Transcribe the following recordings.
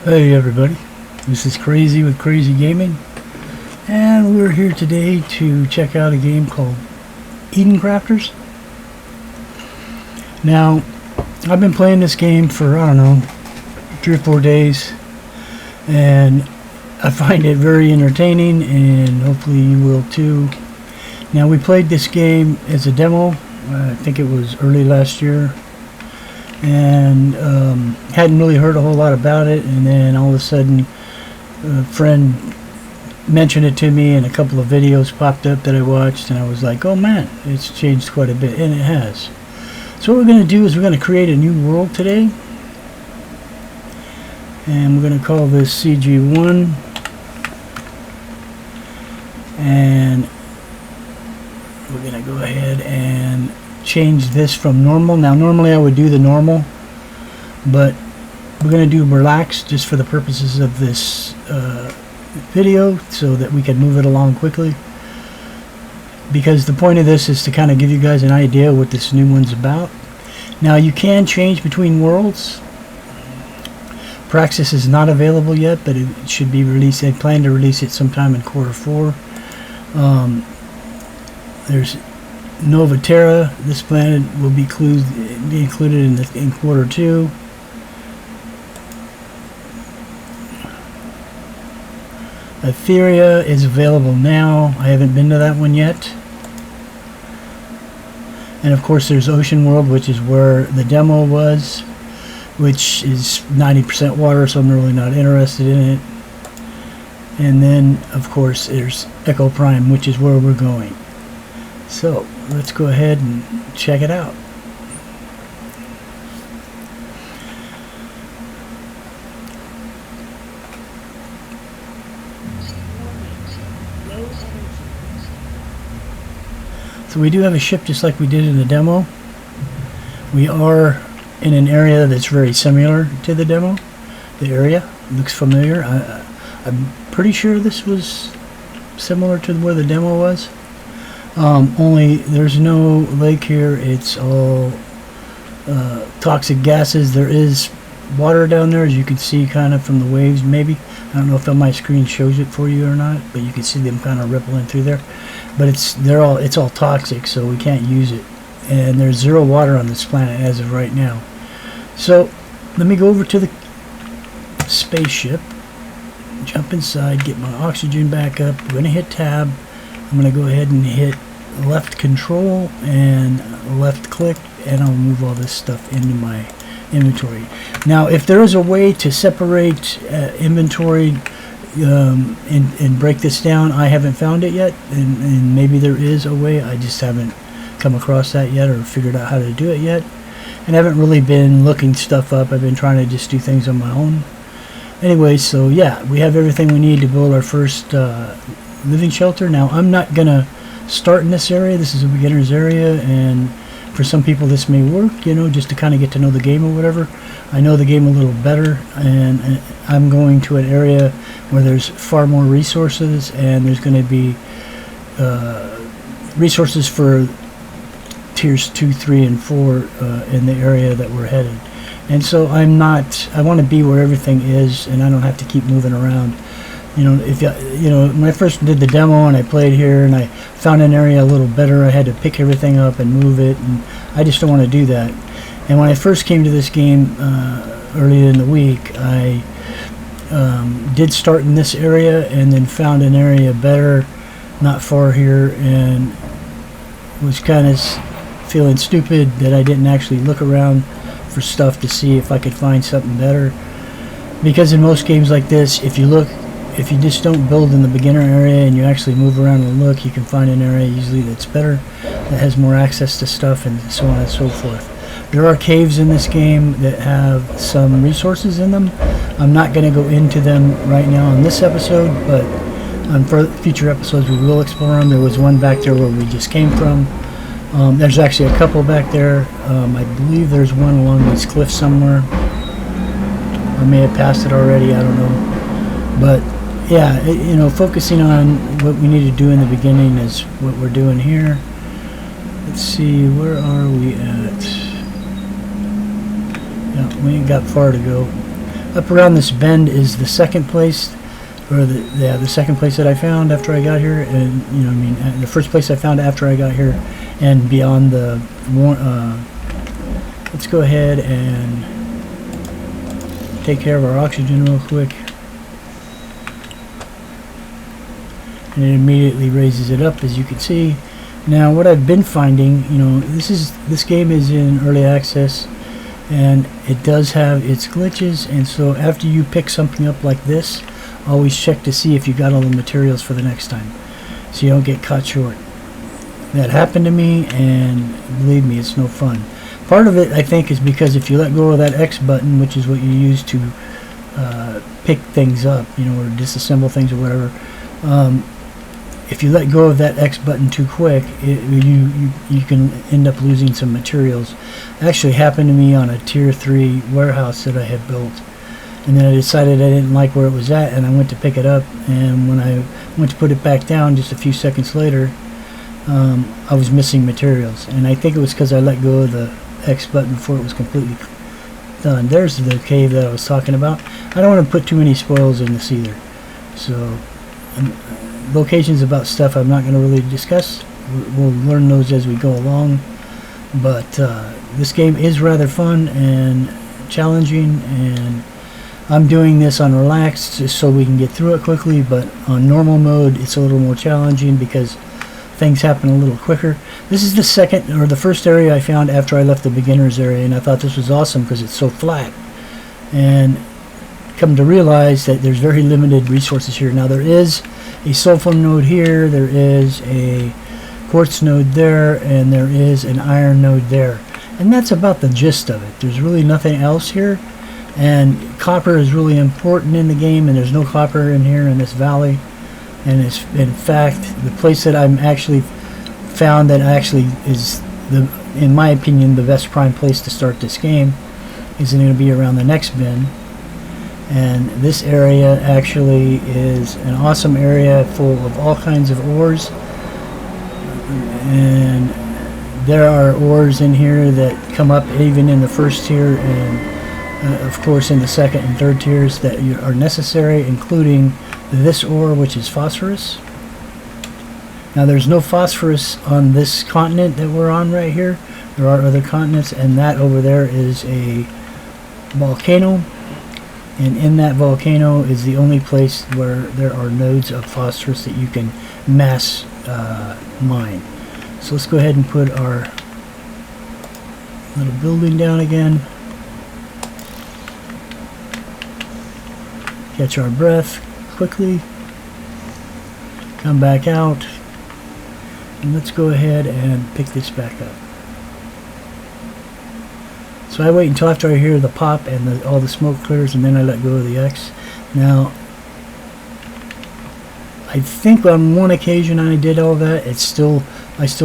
Hey everybody, this is Crazy with Crazy Gaming, and we're here today to check out a game called Eden Crafters. Now, I've been playing this game for, 3 or 4 days, and I find it very entertaining, and hopefully you will too. Now, we played this game as a demo, I think it was early last year, and hadn't really heard a whole lot about it, and then all of a sudden a friend mentioned it to me and a couple of videos popped up that I watched, and I was like, oh man, it's changed quite a bit, and it has. So what we're going to do is we're going to create a new world today, and we're going to call this CG1, and we're going to go ahead and change this from normal. Now normally I would do the normal, but we're going to do relax just for the purposes of this video, so that we can move it along quickly, because the point of this is to kind of give you guys an idea what this new one's about. Now you can change between worlds. Praxis is not available yet, but it should be released. They plan to release it sometime in Q4. There's Nova Terra. This planet will be included in Q2. Etheria is available now. I haven't been to that one yet. And of course there's Ocean World, which is where the demo was, which is 90% water, so I'm really not interested in it. And then of course there's Echo Prime, which is where we're going. So let's go ahead and check it out. So we do have a ship just like we did in the demo. We are in an area that's very similar to the demo. The area looks familiar. I'm pretty sure this was similar to where the demo was. Only there's no lake here. It's all toxic gases. There is water down there, as you can see kind of from the waves maybe. I don't know if on my screen shows it for you or not, but you can see them kind of rippling through there. But it's all toxic, so we can't use it. And there's zero water on this planet as of right now. So let me go over to the spaceship, jump inside, get my oxygen back up. I'm going to hit tab. I'm going to go ahead and hit left control and left click, and I'll move all this stuff into my inventory. Now if there is a way to separate inventory and break this down, I haven't found it yet, and maybe there is a way. I just haven't come across that yet or figured out how to do it yet, and I haven't really been looking stuff up. I've been trying to just do things on my own. Anyway, so yeah, we have everything we need to build our first living shelter. Now I'm not gonna start in this area. This is a beginner's area, and for some people this may work, you know, just to kind of get to know the game or whatever. I know the game a little better, and I'm going to an area where there's far more resources, and there's going to be resources for tiers 2, 3, and 4 in the area that we're headed. And so I want to be where everything is, and I don't have to keep moving around. You know, when I first did the demo and I played here and I found an area a little better, I had to pick everything up and move it, and I just don't want to do that. And when I first came to this game earlier in the week, I did start in this area and then found an area better not far here, and was kind of feeling stupid that I didn't actually look around for stuff to see if I could find something better. Because in most games like this, if you just don't build in the beginner area and you actually move around and look, you can find an area usually that's better, that has more access to stuff, and so on and so forth. There are caves in this game that have some resources in them. I'm not going to go into them right now on this episode, but on future episodes we will explore them. There was one back there where we just came from. There's actually a couple back there. I believe there's one along these cliffs somewhere. I may have passed it already, I don't know. But yeah, you know, focusing on what we need to do in the beginning is what we're doing here. Let's see, where are we at? Yeah, we ain't got far to go. Up around this bend is the second place, or the second place that I found after I got here, and the first place I found after I got here, and beyond the. Let's go ahead and take care of our oxygen real quick, and it immediately raises it up, as you can see. Now, what I've been finding, this game is in early access, and it does have its glitches, and so after you pick something up like this, always check to see if you got all the materials for the next time, so you don't get caught short. That happened to me, and believe me, it's no fun. Part of it, I think, is because if you let go of that X button, which is what you use to pick things up, or disassemble things or whatever, if you let go of that X button too quick, you can end up losing some materials. It actually happened to me on a tier 3 warehouse that I had built, and then I decided I didn't like where it was at, and I went to pick it up, and when I went to put it back down just a few seconds later, I was missing materials, and I think it was because I let go of the X button before it was completely done. There's the cave that I was talking about. I don't want to put too many spoils in this either, so locations about stuff I'm not going to really discuss. We'll learn those as we go along, but this game is rather fun and challenging, and I'm doing this on relaxed just so we can get through it quickly, but on normal mode it's a little more challenging because things happen a little quicker. This is the first area I found after I left the beginners area, and I thought this was awesome because it's so flat, and come to realize that there's very limited resources here. Now, there is a sulfur node here, there is a quartz node there, and there is an iron node there, and that's about the gist of it. There's really nothing else here, and copper is really important in the game, and there's no copper in here in this valley. And it's, in fact, the place that I'm actually found that actually is, in my opinion, the best prime place to start this game is going to be around the next bend. And this area actually is an awesome area full of all kinds of ores, and there are ores in here that come up even in the first tier, and of course in the second and third tiers that are necessary, including this ore, which is phosphorus. Now, there's no phosphorus on this continent that we're on right here. There are other continents, and that over there is a volcano, and in that volcano is the only place where there are nodes of phosphorus that you can mass mine. So let's go ahead and put our little building down again. Catch our breath quickly. Come back out. And let's go ahead and pick this back up. So I wait until after I hear the pop and all the smoke clears, and then I let go of the X. Now, I think on one occasion I did all that. I still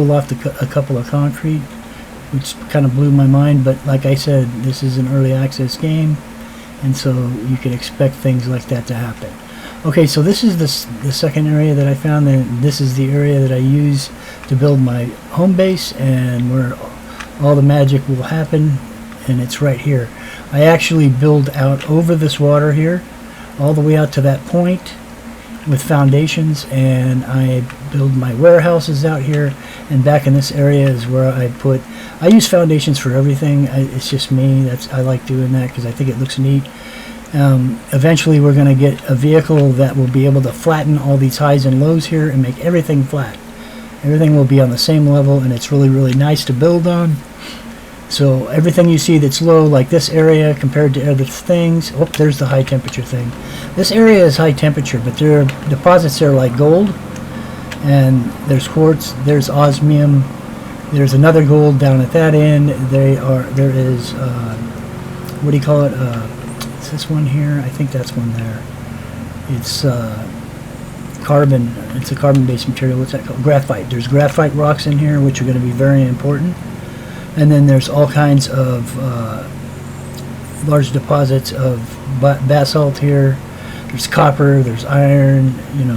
lost a couple of concrete, which kind of blew my mind. But like I said, this is an early access game, and so you can expect things like that to happen. Okay, so this is the second area that I found, and this is the area that I use to build my home base and where all the magic will happen, and it's right here. I actually build out over this water here, all the way out to that point with foundations, and I build my warehouses out here, and back in this area is where I use foundations for everything. It's just me. I like doing that because I think it looks neat. Eventually we're going to get a vehicle that will be able to flatten all these highs and lows here and make everything flat. Everything will be on the same level, and it's really, really nice to build on. So everything you see that's low, like this area compared to other things, oh, there's the high temperature thing. This area is high temperature, but there are deposits there like gold, and there's quartz, there's osmium, there's another gold down at that end. There is, what do you call it? Is this one here? I think that's one there. It's carbon. It's a carbon-based material. What's that called? Graphite. There's graphite rocks in here, which are going to be very important. And then there's all kinds of large deposits of basalt here. There's copper. There's iron.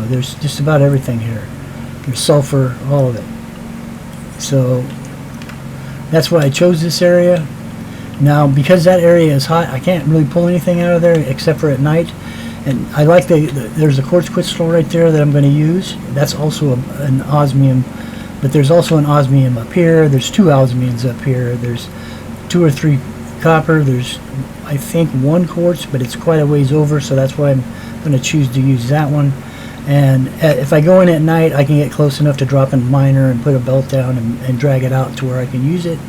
There's just about everything here. There's sulfur. All of it. So that's why I chose this area. Now, because that area is hot, I can't really pull anything out of there except for at night. And I like there's a quartz crystal right there that I'm going to use. That's also an osmium, but there's also an osmium up here. There's 2 osmiums up here. There's 2 or 3 copper. There's, I think, 1 quartz, but it's quite a ways over, so that's why I'm going to choose to use that one. And if I go in at night, I can get close enough to drop in a miner and put a belt down and drag it out to where I can use it.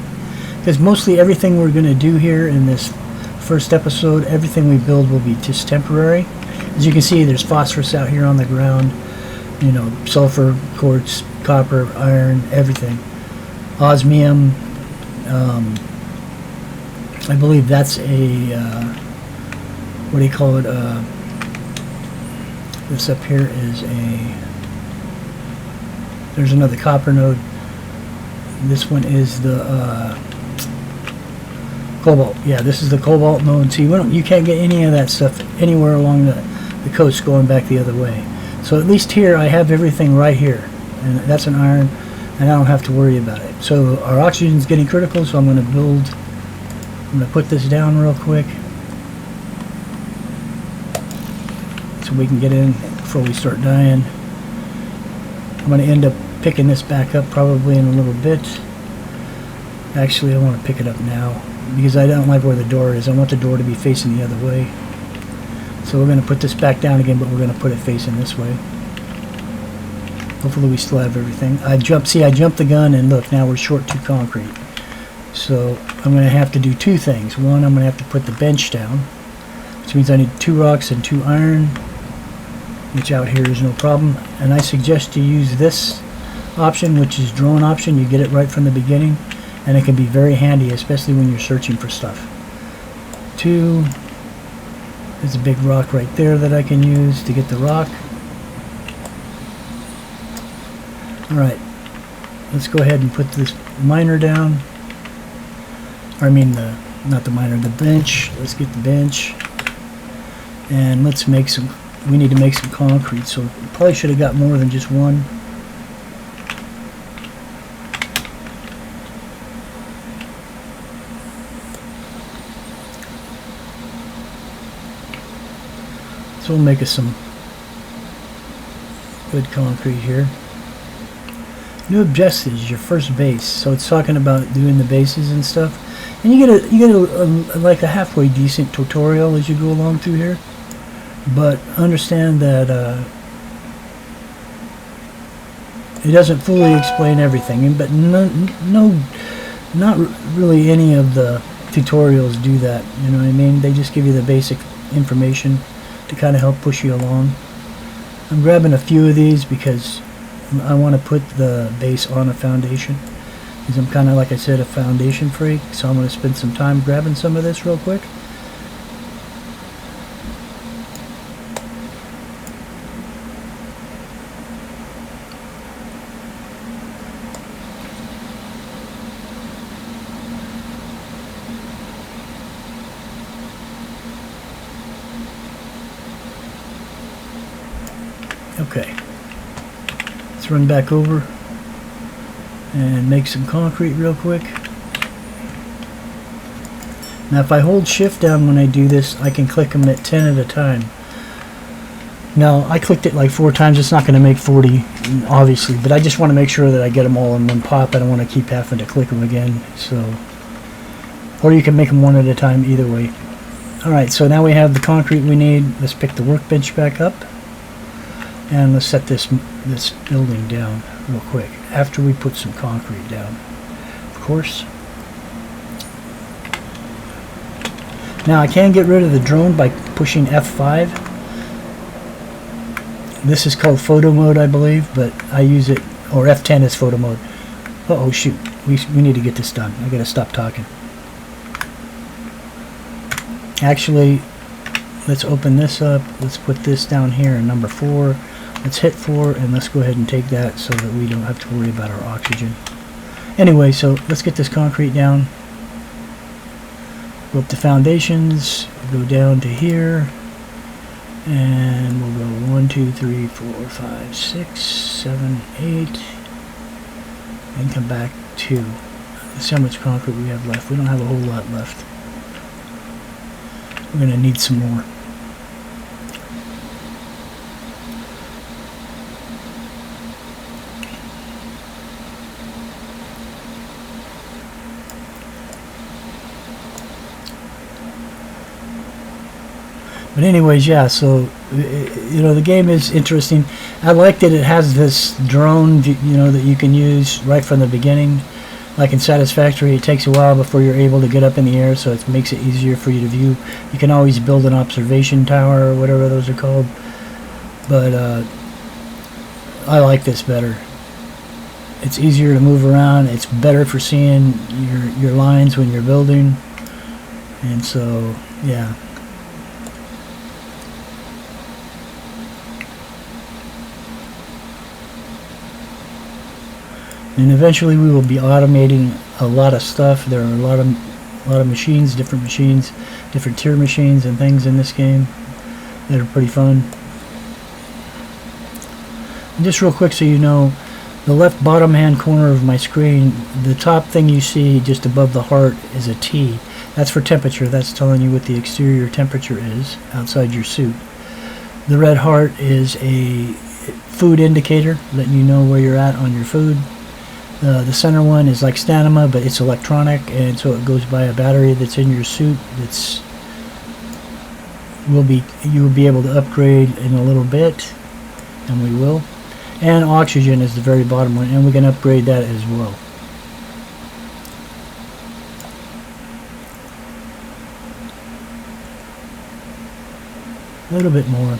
Because mostly everything we're going to do here in this first episode, everything we build will be just temporary. As you can see, there's phosphorus out here on the ground, you know, sulfur, quartz, copper, iron, everything. Osmium, I believe that's a, what do you call it, this up here is there's another copper node. This one is the cobalt. Yeah, this is the cobalt node. See, you can't get any of that stuff anywhere along the coast going back the other way. So at least here I have everything right here, and that's an iron, and I don't have to worry about it. So our oxygen is getting critical, so I'm going to put this down real quick so we can get in before we start dying. I'm going to end up picking this back up probably in a little bit. Actually, I want to pick it up now because I don't like where the door is. I want the door to be facing the other way. So we're going to put this back down again, but we're going to put it facing this way. Hopefully we still have everything. I jumped the gun, and look, now we're short 2 concrete. So I'm going to have to do 2 things. One, I'm going to have to put the bench down, which means I need 2 rocks and 2 iron, which out here is no problem. And I suggest you use this option, which is drone option. You get it right from the beginning, and it can be very handy, especially when you're searching for stuff. 2, there's a big rock right there that I can use to get the rock. Alright, let's go ahead and put this miner down. Or I mean, not the miner, the bench. Let's get the bench. And let's make some, we need to make some concrete, so probably should have got more than just 1. So we'll make us some good concrete here. New objectives, your first base. So it's talking about doing the bases and stuff. And you get a like a halfway decent tutorial as you go along through here. But understand that it doesn't fully explain everything. But not really any of the tutorials do that. You know what I mean? They just give you the basic information to kind of help push you along. I'm grabbing a few of these because I want to put the base on a foundation, because I'm kind of, like I said, a foundation freak. So I'm going to spend some time grabbing some of this real quick. Okay, let's run back over and make some concrete real quick. Now if I hold shift down when I do this, I can click them at 10 at a time. Now I clicked it like 4 times. It's not going to make 40 obviously, but I just want to make sure that I get them all in one pop. I don't want to keep having to click them again. So, or you can make them 1 at a time, either way. Alright, so now we have the concrete we need. Let's pick the workbench back up. And let's set this building down real quick after we put some concrete down, of course. Now I can get rid of the drone by pushing F5. This is called photo mode, I believe, but I use it, or F10 is photo mode. Uh-oh, shoot. We need to get this done. I gotta stop talking. Actually, let's open this up. Let's put this down here in number 4. Let's hit 4, and let's go ahead and take that so that we don't have to worry about our oxygen. Anyway, so let's get this concrete down. Go up to foundations, go down to here, and we'll go 1, 2, 3, 4, 5, 6, 7, 8, and come back 2. Let's see how much concrete we have left. We don't have a whole lot left. We're going to need some more. But anyways, yeah, so, you know, the game is interesting. I like that it has this drone, you know, that you can use right from the beginning. Like in Satisfactory, it takes a while before you're able to get up in the air, so it makes it easier for you to view. You can always build an observation tower or whatever those are called. But I like this better. It's easier to move around. It's better for seeing your lines when you're building. And so, yeah. And eventually we will be automating a lot of stuff. There are a lot of machines, different tier machines and things in this game that are pretty fun. And just real quick so you know, the left bottom hand corner of my screen, the top thing you see just above the heart is a T. That's for temperature. That's telling you what the exterior temperature is outside your suit. The red heart is a food indicator, letting you know where you're at on your food. The center one is like stamina, but it's electronic, and so it goes by a battery that's in your suit. You will be able to upgrade in a little bit, and we will. And oxygen is the very bottom one, and we can upgrade that as well. A little bit more.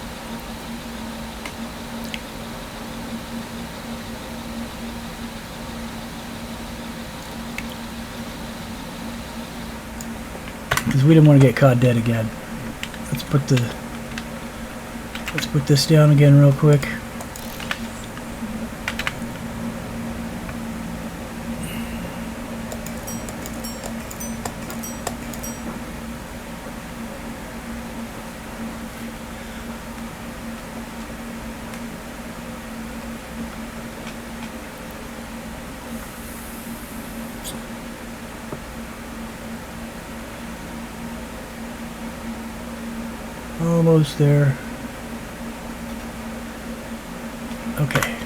Because we didn't want to get caught dead again. Let's put this down again real quick. Almost there. Okay.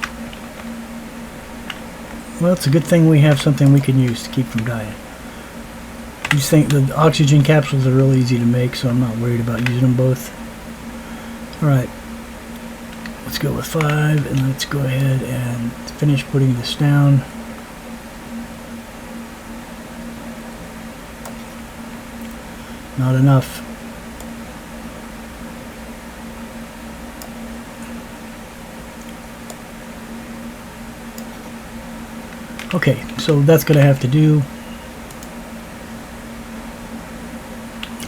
Well, it's a good thing we have something we can use to keep from dying. These things, the oxygen capsules are really easy to make, so I'm not worried about using them both. Alright. Let's go with 5, and let's go ahead and finish putting this down. Not enough. Okay, so that's going to have to do.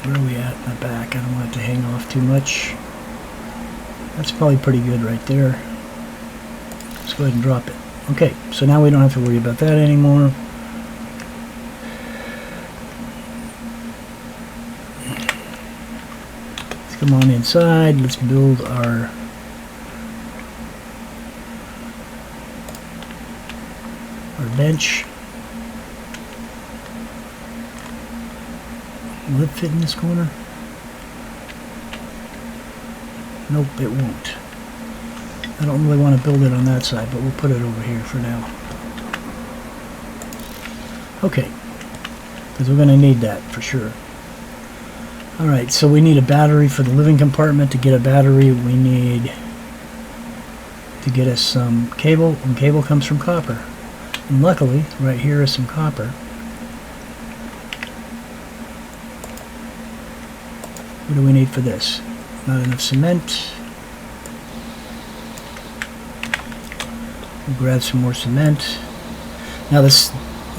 Where are we at in the back? I don't want it to hang off too much. That's probably pretty good right there. Let's go ahead and drop it. Okay, so now we don't have to worry about that anymore. Let's come on inside. Let's build our bench. Will it fit in this corner? Nope, it won't. I don't really want to build it on that side, but we'll put it over here for now. Okay, because we're going to need that for sure. Alright, so we need a battery for the living compartment. To get a battery, we need to get us some cable, and cable comes from copper. And luckily, right here is some copper. What do we need for this? Not enough cement. We'll grab some more cement. Now this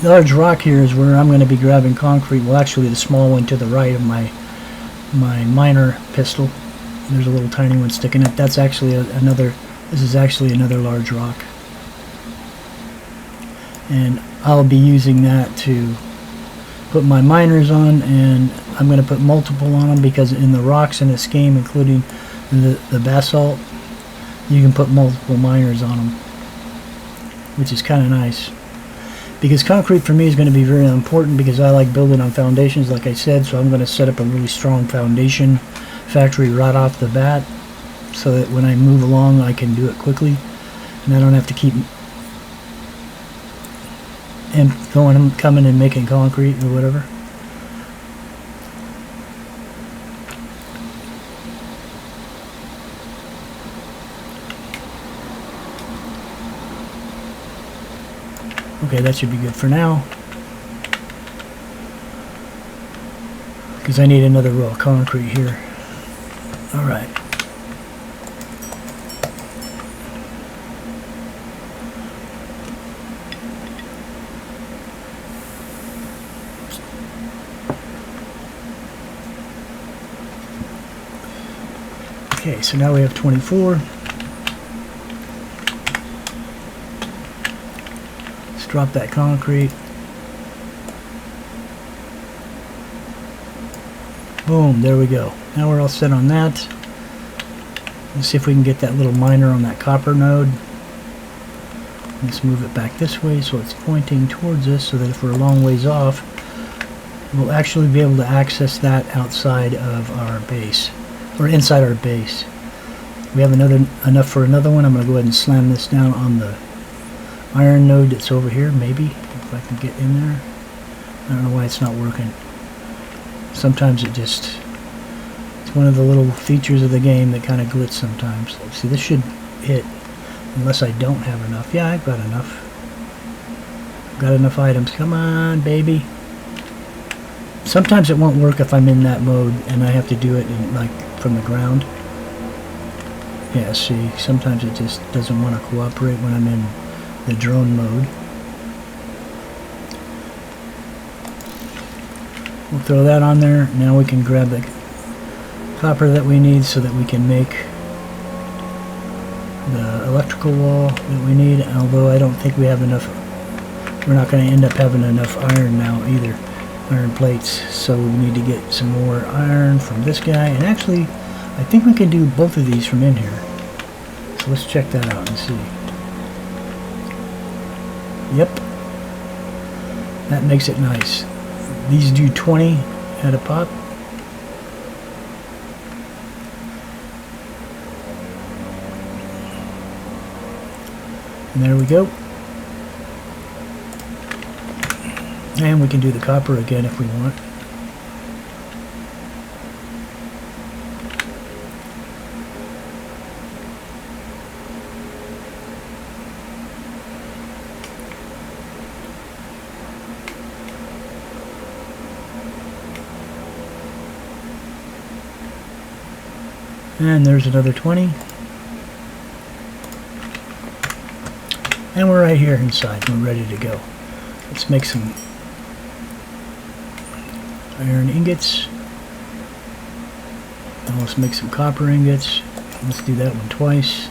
large rock here is where I'm going to be grabbing concrete. Well, actually the small one to the right of my miner pistol. There's a little tiny one sticking up. That's actually this is actually another large rock. And I'll be using that to put my miners on, and I'm going to put multiple on them because in the rocks in this game, including the basalt, you can put multiple miners on them, which is kind of nice. because concrete for me is going to be very important, because I like building on foundations, like I said. So I'm going to set up a really strong foundation factory right off the bat, so that when I move along I can do it quickly and I don't have to keep coming and making concrete or whatever. Okay, that should be good for now, because I need another row of concrete here. Alright. Okay, so now we have 24. Let's drop that concrete. Boom, there we go. Now we're all set on that. Let's see if we can get that little miner on that copper node. Let's move it back this way so it's pointing towards us, so that if we're a long ways off, we'll actually be able to access that outside of our base, or inside our base. We have enough for another one. I'm going to go ahead and slam this down on the iron node that's over here, maybe, if I can get in there. I don't know why it's not working. Sometimes it's one of the little features of the game that kind of glitch sometimes. Let's see, this should hit, unless I don't have enough. Yeah, I've got enough. I've got enough items. Come on, baby. Sometimes it won't work if I'm in that mode and I have to do it like from the ground. Yeah, see, sometimes it just doesn't want to cooperate when I'm in the drone mode. We'll throw that on there. Now we can grab the copper that we need so that we can make the electrical wall that we need, although I don't think we have enough. We're not going to end up having enough iron now either, iron plates, so we need to get some more iron from this guy. And actually, I think we can do both of these from in here. So let's check that out and see. Yep. That makes it nice. These do 20 at a pop. And there we go. And we can do the copper again if we want. And there's another 20. And we're right here inside. We're ready to go. Let's make some iron ingots. And let's make some copper ingots. Let's do that one twice.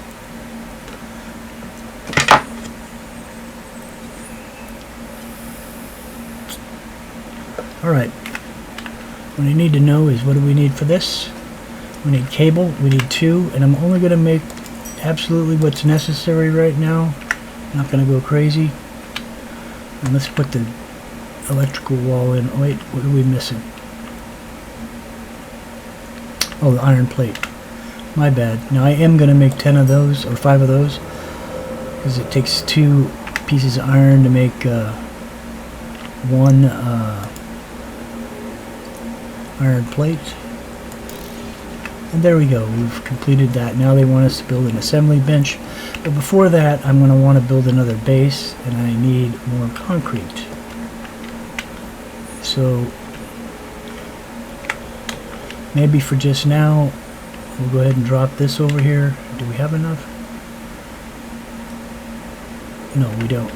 Alright. What I need to know is, what do we need for this? We need cable. We need 2. And I'm only going to make absolutely what's necessary right now. Not going to go crazy. And let's put the electrical wall in. Oh, wait, what are we missing? Oh, the iron plate. My bad. Now I am going to make 10 of those, or 5 of those, because it takes 2 pieces of iron to make one iron plate. And there we go. We've completed that. Now they want us to build an assembly bench. But before that, I'm going to want to build another base, and I need more concrete. So maybe for just now, we'll go ahead and drop this over here. Do we have enough? No, we don't.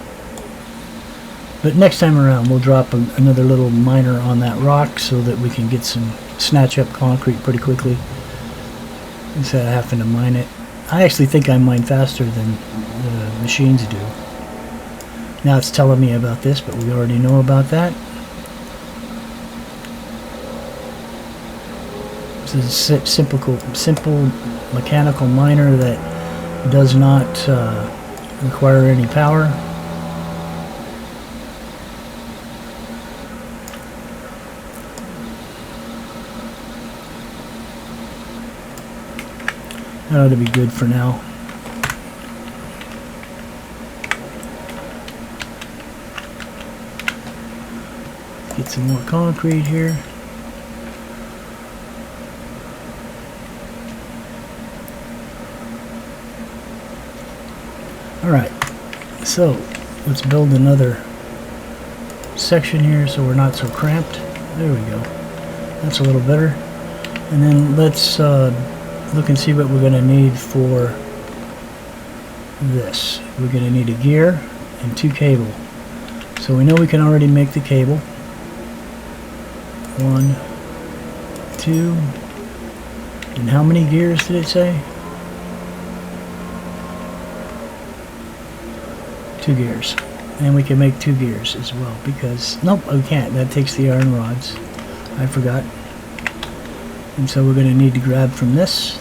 But next time around, we'll drop another little miner on that rock so that we can get some snatch up concrete pretty quickly, instead of having to mine it. I actually think I mine faster than the machines do. Now it's telling me about this, but we already know about that. This is a simple mechanical miner that does not require any power. That ought to be good for now. Get some more concrete here. Alright, so let's build another section here so we're not so cramped. There we go. That's a little better. And then let's look and see what we're going to need for this. We're going to need a gear and 2 cable. So we know we can already make the cable. 1, 2, and how many gears did it say? 2 gears. And we can make 2 gears as well because, nope, we can't. That takes the iron rods. I forgot. And so we're going to need to grab from this.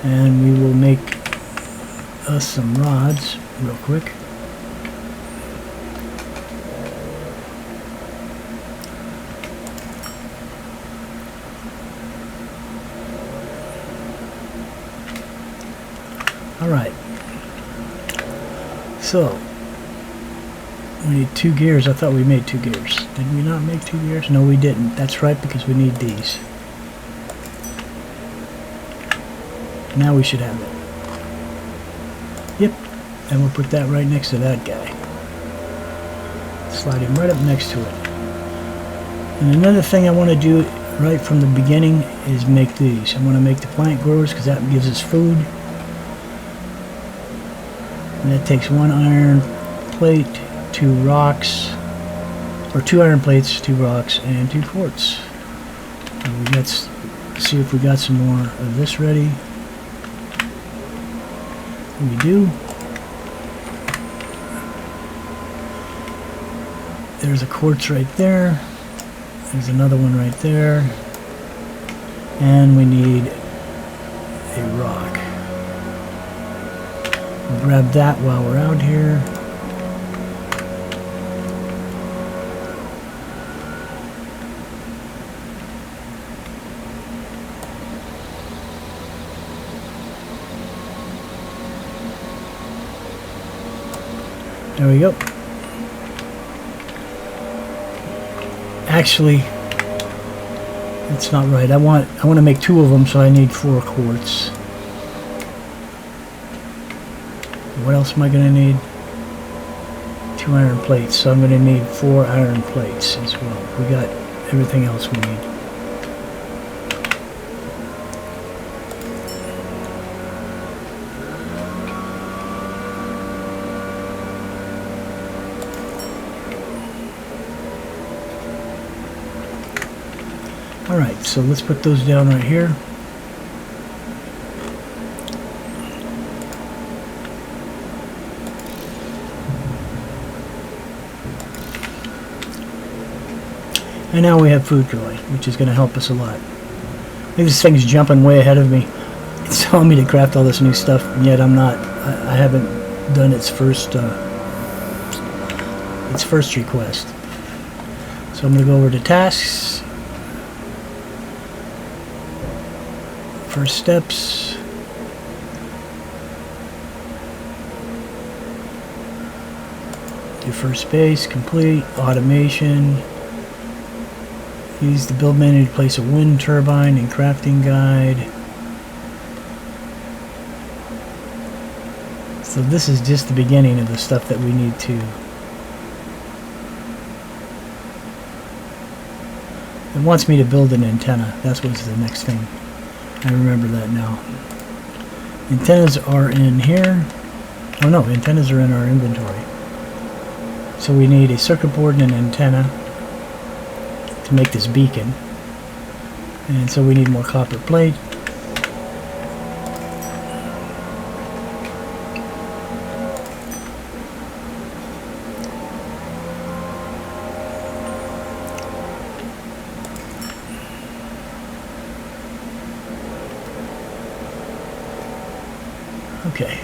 And we will make us some rods real quick. Alright, so we need 2 gears. I thought we made 2 gears. Did we not make 2 gears? No, we didn't. That's right, because we need these. Now we should have it. Yep, and we'll put that right next to that guy. Slide him right up next to it. And another thing I want to do right from the beginning is make these. I want to make the plant growers because that gives us food. And that takes 1 iron plate, 2 rocks, or 2 iron plates, 2 rocks, and 2 quartz. And let's see if we got some more of this ready. We do. There's a quartz right there. There's another one right there. And we need a rock. We'll grab that while we're out here. There we go. Actually, that's not right. I want to make 2 of them, so I need 4 quartz. What else am I going to need? 2 iron plates, so I'm going to need 4 iron plates as well. We got everything else we need. Alright, so let's put those down right here. And now we have food growing, which is going to help us a lot. Maybe this thing's jumping way ahead of me. It's telling me to craft all this new stuff, and yet I'm not. I haven't done its first request. So I'm going to go over to tasks. First steps. Do first base, complete, automation. Use the build menu to place a wind turbine and crafting guide. So this is just the beginning of the stuff that we need to. It wants me to build an antenna. That's what's the next thing. I remember that now. Antennas are in here. Oh no, antennas are in our inventory. So we need a circuit board and an antenna to make this beacon. And so we need more copper plate. Okay.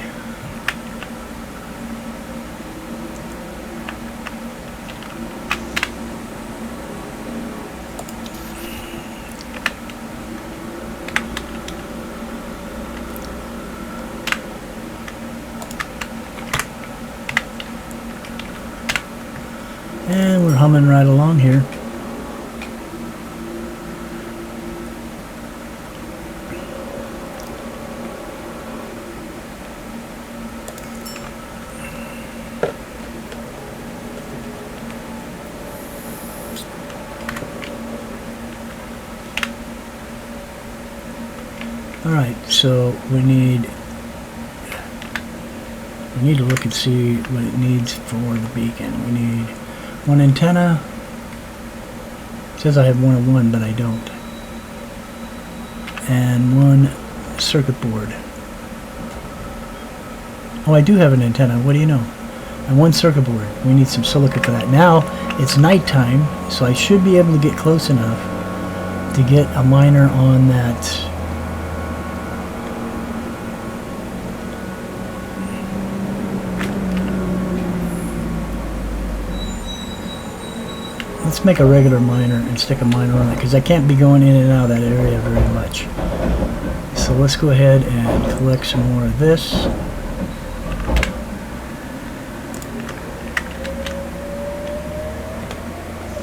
And we're humming right along here. Alright, so we need to look and see what it needs for the beacon. We need one antenna. It says I have one of one, but I don't. And one circuit board. Oh, I do have an antenna. What do you know? And one circuit board. We need some silica for that. Now, it's nighttime, so I should be able to get close enough to get a miner on that. Let's make a regular miner and stick a miner on it, because I can't be going in and out of that area very much. So let's go ahead and collect some more of this.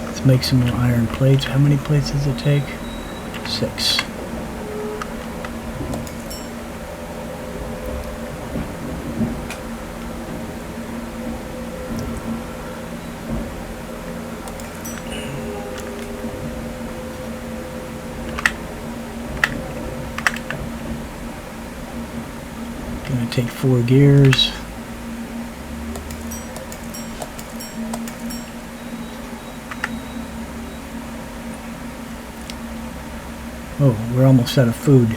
Let's make some more iron plates. How many plates does it take? 6. Gonna take 4 gears. Oh, we're almost out of food.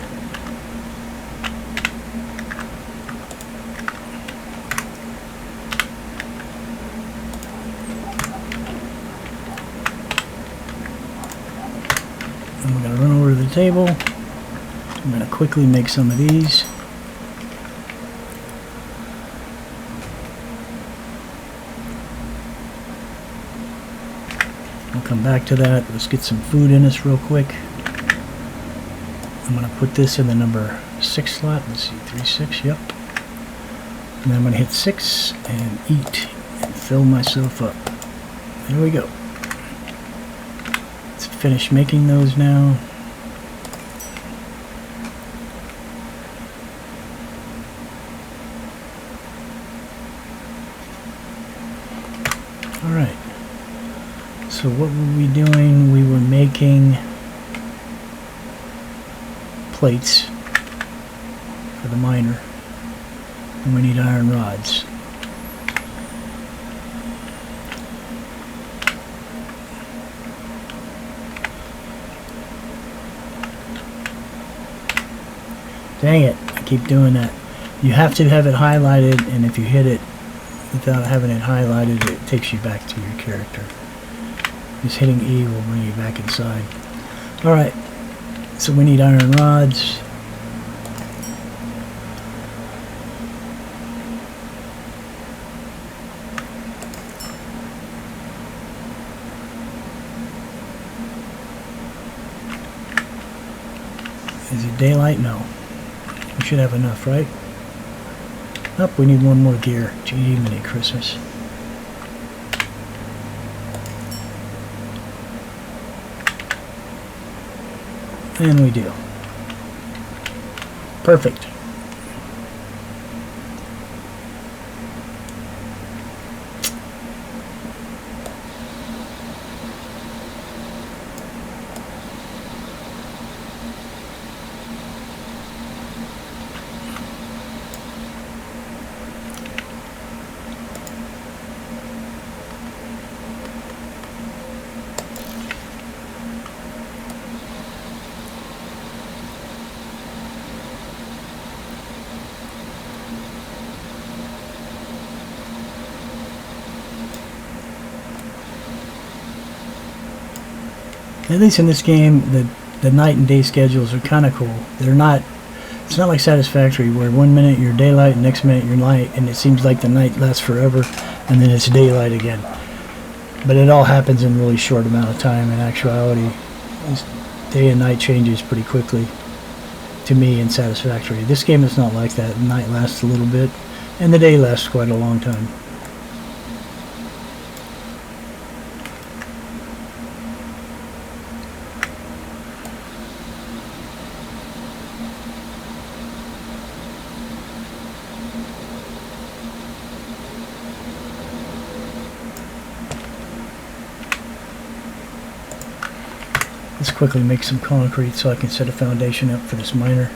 And we're gonna run over to the table. I'm gonna quickly make some of these. We'll come back to that. Let's get some food in us real quick. I'm going to put this in the number 6 slot. Let's see, 3, 6, yep. And then I'm going to hit 6 and eat and fill myself up. There we go. Let's finish making those now. Alright. So what were we doing? We were making plates for the miner, and we need iron rods. Dang it, I keep doing that. You have to have it highlighted, and if you hit it without having it highlighted, it takes you back to your character. Just hitting E will bring you back inside. Alright, so we need iron rods. Is it daylight? No. We should have enough, right? Up, we need one more gear. Gee, mini Christmas. And we do. Perfect. At least in this game, the night and day schedules are kind of cool. They're not. It's not like Satisfactory, where 1 minute you're daylight, and next minute you're night, and it seems like the night lasts forever, and then it's daylight again. But it all happens in a really short amount of time. In actuality, day and night changes pretty quickly. To me, in Satisfactory, this game is not like that. The night lasts a little bit, and the day lasts quite a long time. Let's quickly make some concrete so I can set a foundation up for this miner.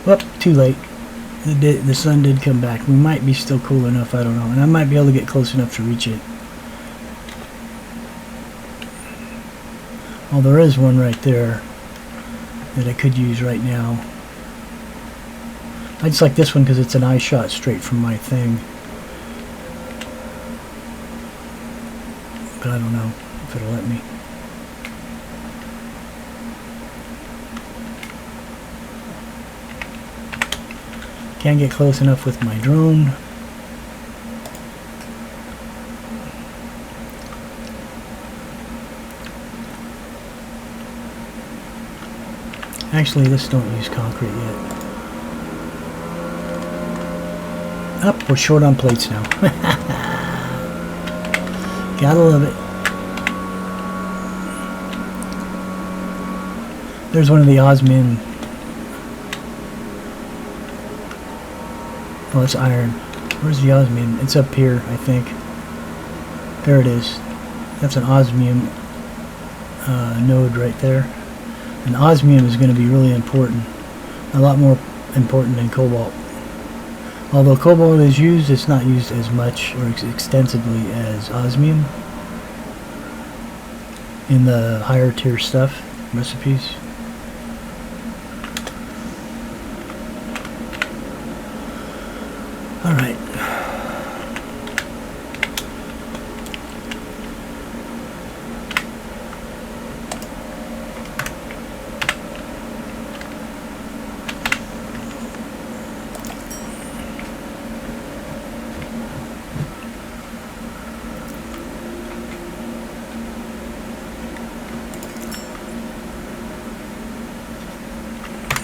Whoop, too late. The sun did come back. We might be still cool enough, I don't know. And I might be able to get close enough to reach it. Well, there is one right there that I could use right now. I just like this one because it's an eye shot straight from my thing. But I don't know if it'll let me. Can't get close enough with my drone. Actually, let's don't use concrete yet. Up, we're short on plates now. Gotta love it. There's one of the osmium. Oh, it's iron. Where's the osmium? It's up here, I think. There it is. That's an osmium node right there. And osmium is going to be really important. A lot more important than cobalt. Although cobalt is used, it's not used as much or extensively as osmium in the higher tier stuff, recipes. Alright.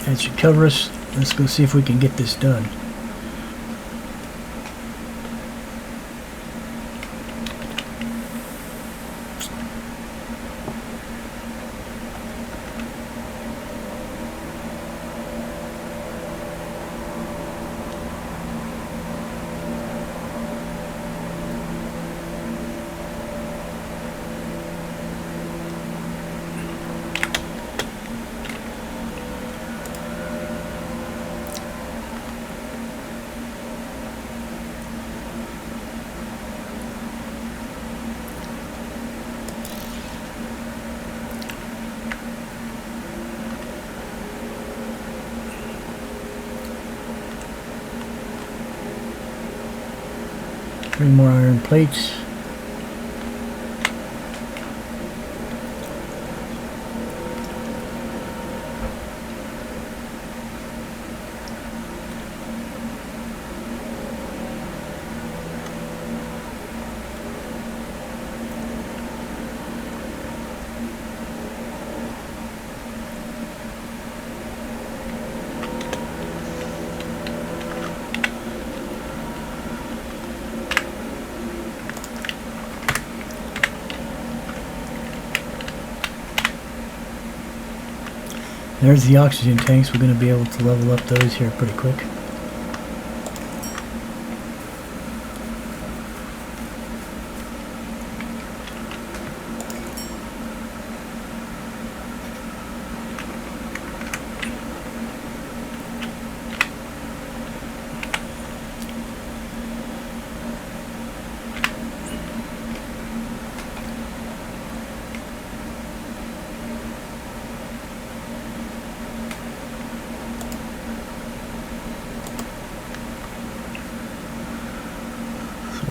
That should cover us. Let's go see if we can get this done. Three more iron plates. There's the oxygen tanks. We're going to be able to level up those here pretty quick.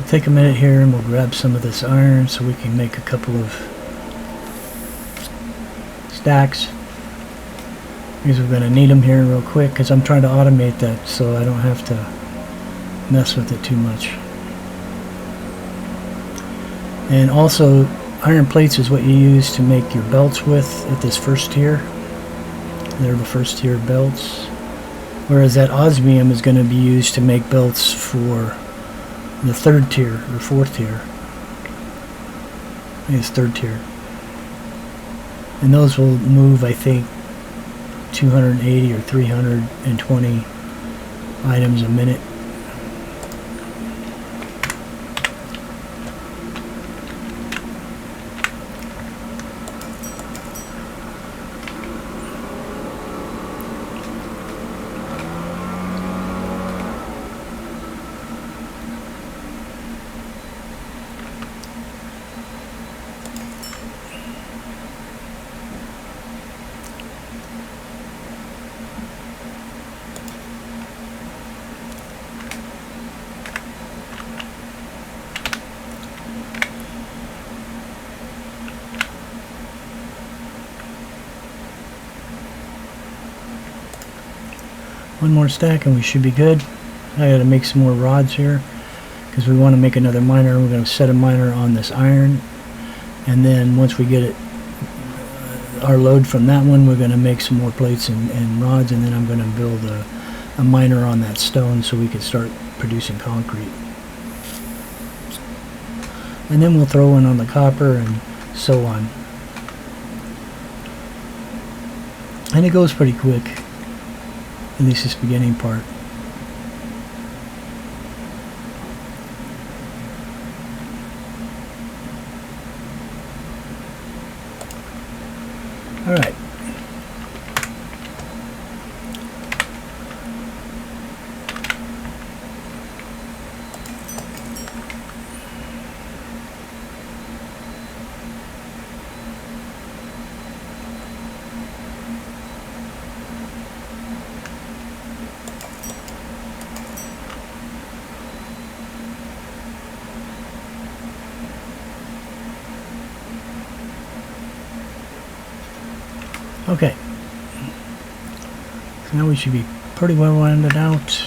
Take a minute here and we'll grab some of this iron so we can make a couple of stacks, because we're going to need them here real quick, because I'm trying to automate that so I don't have to mess with it too much. And also, iron plates is what you use to make your belts with at this first tier. They're the first tier belts. Whereas that osmium is going to be used to make belts for the third tier or fourth tier. I think it's third tier. And those will move, I think, 280 or 320 items a minute. One more stack and we should be good. I gotta make some more rods here because we want to make another miner. We're going to set a miner on this iron, and then once we get it our load from that one, we're going to make some more plates and rods, and then I'm going to build a miner on that stone so we can start producing concrete. And then we'll throw in on the copper and so on. And it goes pretty quick, at least this beginning part. Alright. Okay, so now we should be pretty well rounded out.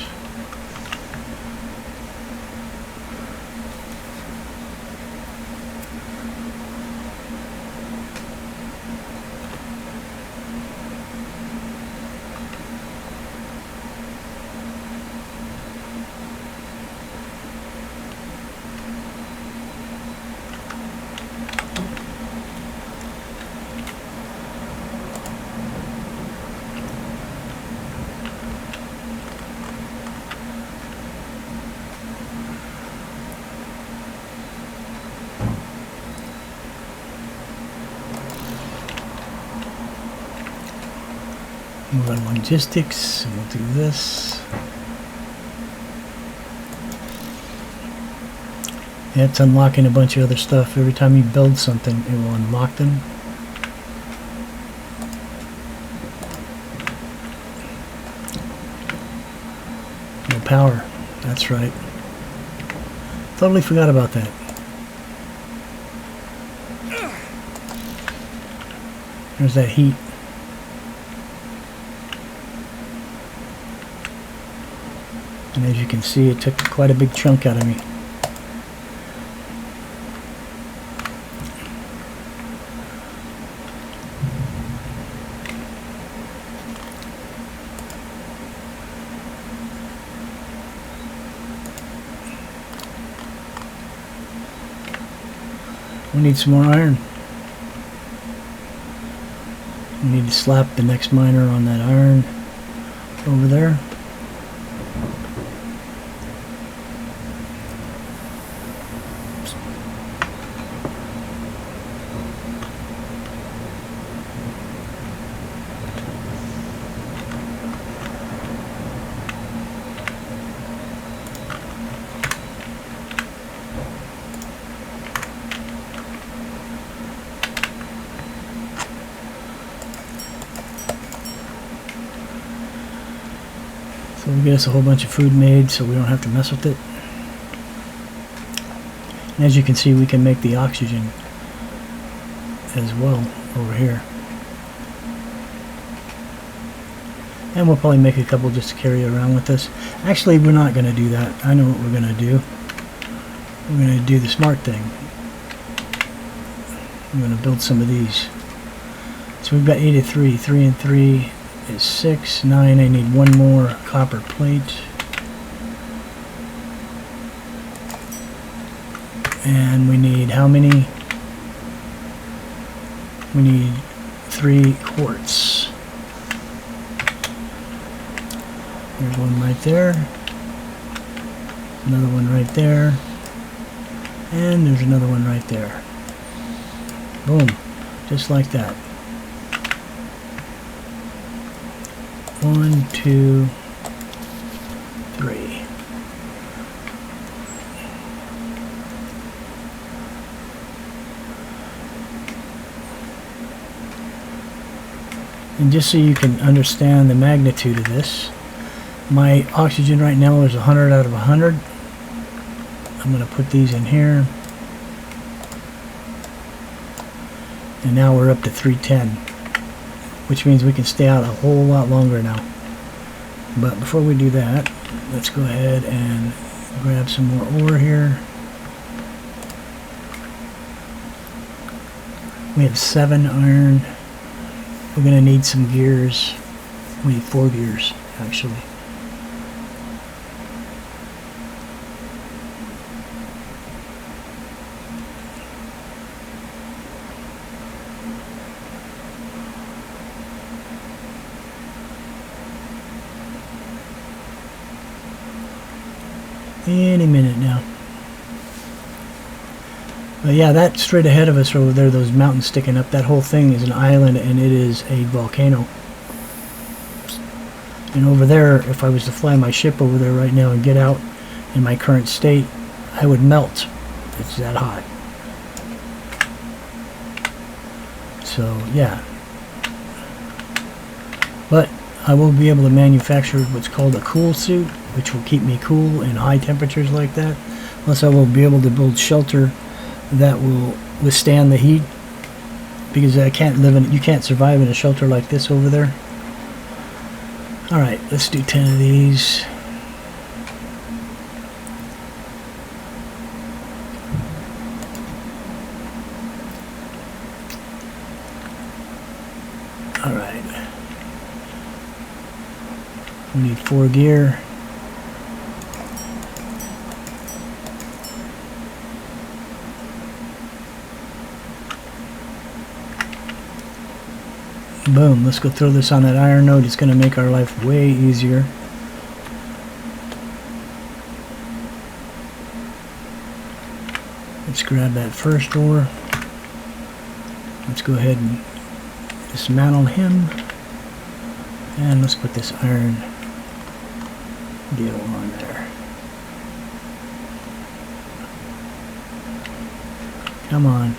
Move on logistics, and we'll do this. Yeah, it's unlocking a bunch of other stuff. Every time you build something, it will unlock them. No power, that's right. Totally forgot about that. There's that heat. And as you can see, it took quite a big chunk out of me. We need some more iron. We need to slap the next miner on that iron over there. So we'll get us a whole bunch of food made so we don't have to mess with it. And as you can see, we can make the oxygen as well over here. And we'll probably make a couple just to carry around with us. Actually, we're not going to do that. I know what we're going to do. We're going to do the smart thing. I'm going to build some of these. So we've got 8 of 3, 3 and 3, is 6. 9, I need one more copper plate. And we need how many? We need 3 quartz. There's one right there. Another one right there. And there's another one right there. Boom. Just like that. 1, 2, 3. And just so you can understand the magnitude of this, my oxygen right now is 100 out of 100. I'm going to put these in here. And now we're up to 310, which means we can stay out a whole lot longer now. But before we do that, let's go ahead and grab some more ore here. We have 7 iron. We're going to need some gears. We need 4 gears, actually. Any minute now. But yeah, that straight ahead of us over there, those mountains sticking up, that whole thing is an island, and it is a volcano. And over there, if I was to fly my ship over there right now and get out in my current state, I would melt. It's that hot. So yeah. But I will be able to manufacture what's called a cool suit, which will keep me cool in high temperatures like that. Plus I will be able to build shelter that will withstand the heat, because I can't live in, you can't survive in a shelter like this over there. Alright, let's do 10 of these. Alright. We need 4 gear. Boom, let's go throw this on that iron node. It's going to make our life way easier. Let's grab that first ore. Let's go ahead and dismantle him. And let's put this iron deal on there. Come on.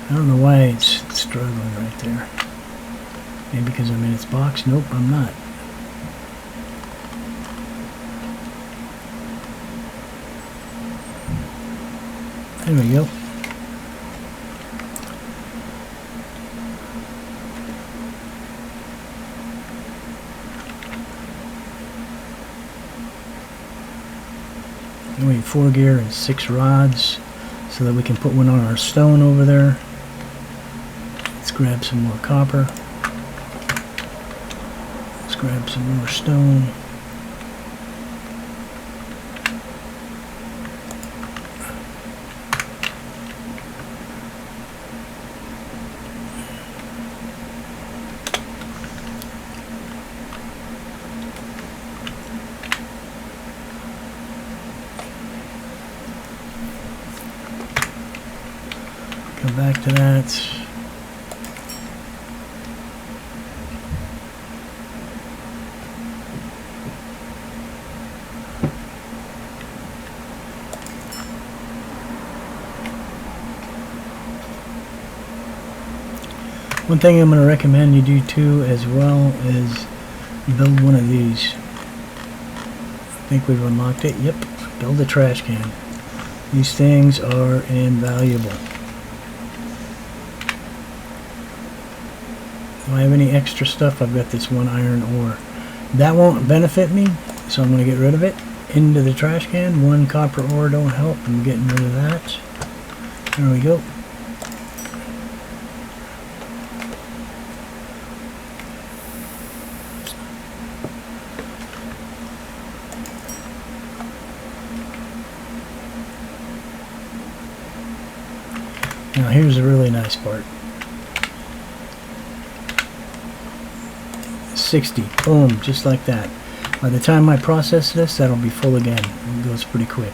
I don't know why it's struggling right there. Maybe because I'm in its box? Nope, I'm not. There we go. We need 4 gear and 6 rods so that we can put one on our stone over there. Let's grab some more copper. Let's grab some more stone. Come back to that. One thing I'm going to recommend you do too as well is build one of these. I think we've unlocked it. Yep, build a trash can. These things are invaluable. Do I have any extra stuff? I've got this 1 iron ore. That won't benefit me, so I'm going to get rid of it. Into the trash can. 1 copper ore don't help. I'm getting rid of that. There we go. Now here's a really nice part. 60, boom, just like that. By the time I process this, that'll be full again. It goes pretty quick.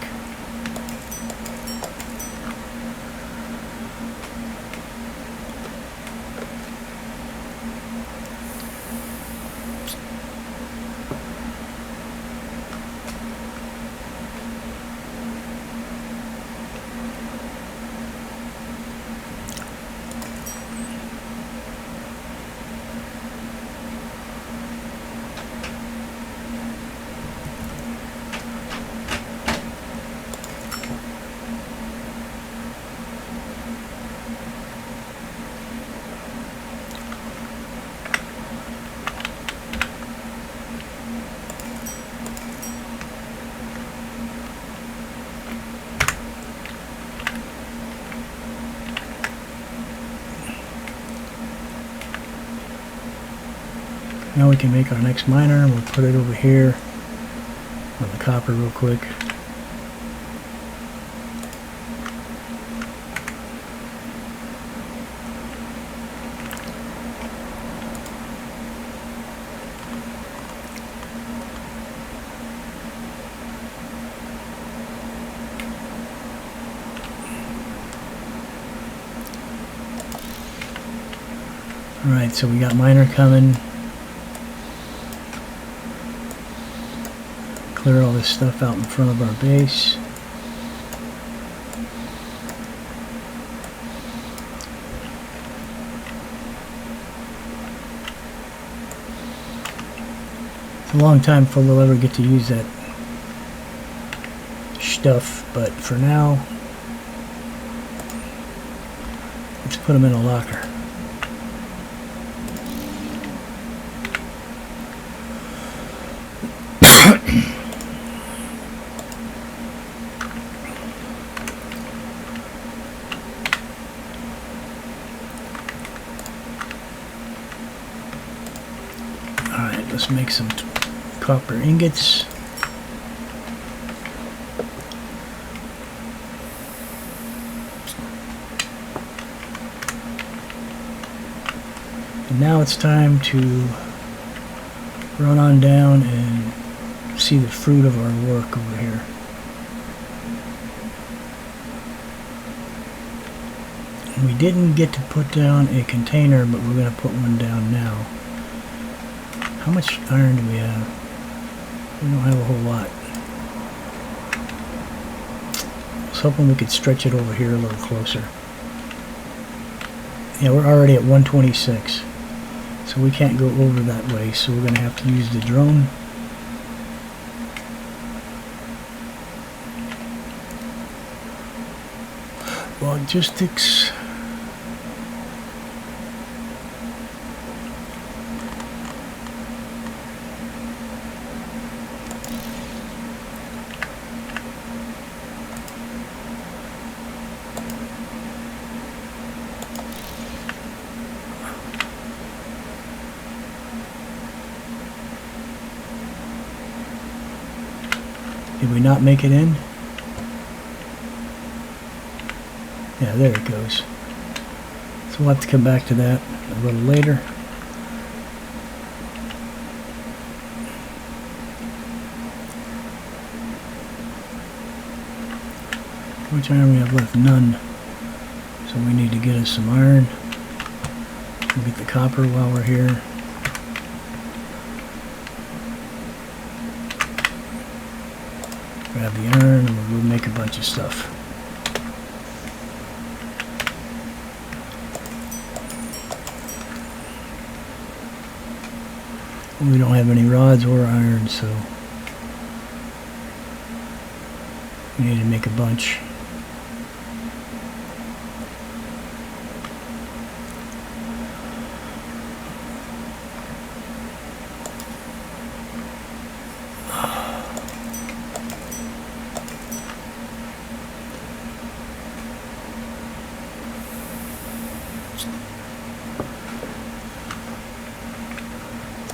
Now we can make our next miner. We'll put it over here on the copper real quick. Alright, so we got miner coming. Clear all this stuff out in front of our base. It's a long time before we'll ever get to use that stuff, but for now, let's put them in a locker. Let's make some copper ingots. And now it's time to run on down and see the fruit of our work over here. We didn't get to put down a container, but we're going to put one down now. How much iron do we have? We don't have a whole lot. I was hoping we could stretch it over here a little closer. Yeah, we're already at 126. So we can't go over that way, so we're going to have to use the drone. Logistics. Did we not make it in? Yeah, there it goes. So we'll have to come back to that a little later. How much iron we have left? None. So we need to get us some iron. We'll get the copper while we're here. Grab the iron and we'll make a bunch of stuff. We don't have any rods or iron, so we need to make a bunch.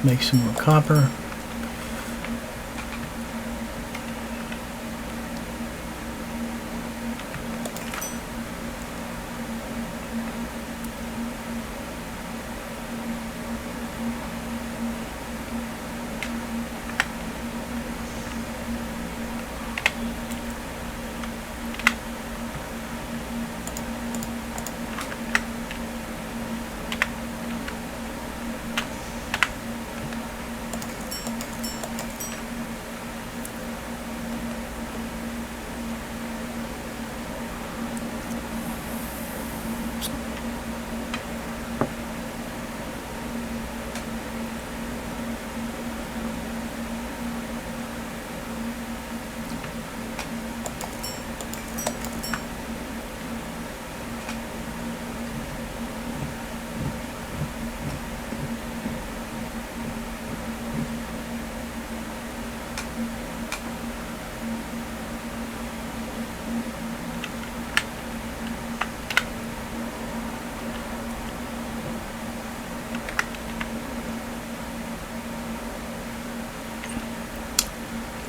Make some more copper.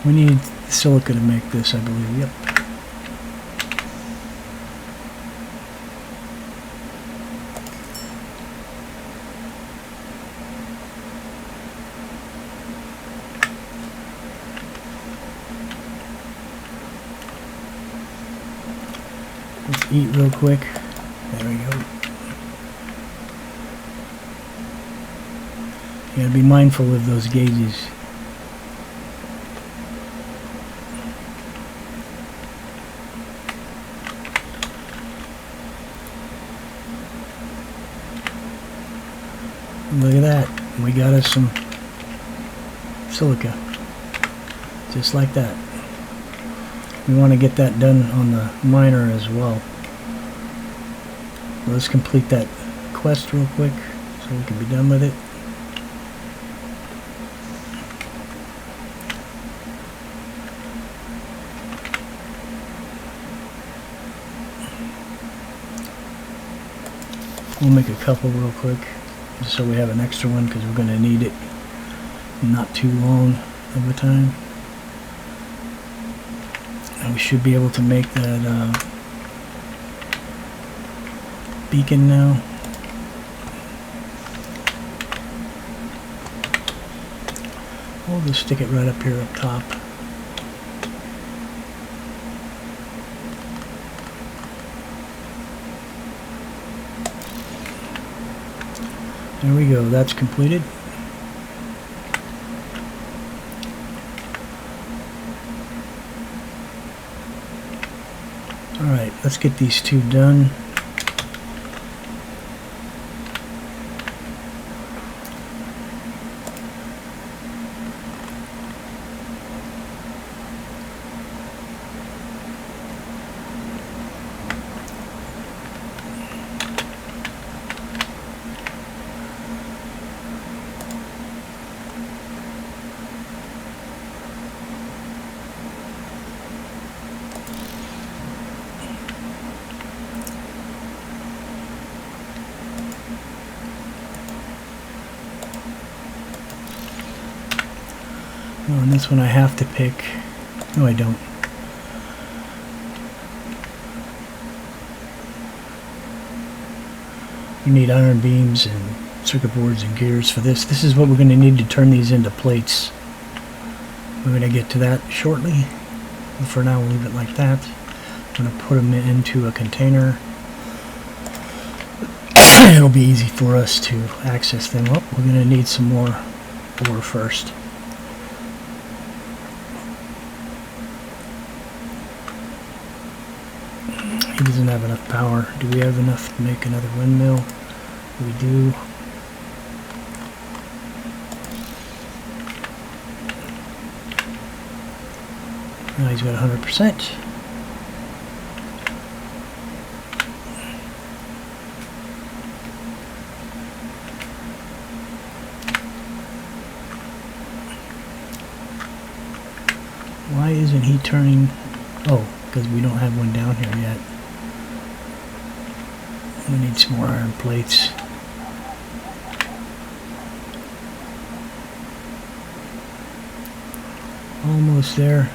We need silica to make this, I believe. Yep. Let's eat real quick. There we go. You gotta be mindful of those gauges. Look at that. We got us some silica. Just like that. We want to get that done on the miner as well. Let's complete that quest real quick so we can be done with it. We'll make a couple real quick just so we have an extra one because we're going to need it not too long of a time. And we should be able to make that beacon now. We'll just stick it right up here up top. There we go, that's completed. Alright, let's get these two done. Oh, and this one I have to pick. No, I don't. You need iron beams and circuit boards and gears for this. This is what we're going to need to turn these into plates. We're going to get to that shortly. But for now, we'll leave it like that. I'm going to put them into a container. It'll be easy for us to access them. Oh, we're going to need some more ore first. He doesn't have enough power. Do we have enough to make another windmill? We do. Now he's got 100%. Why isn't he turning? Oh, because we don't have one down here yet. We need some more iron plates. Almost there.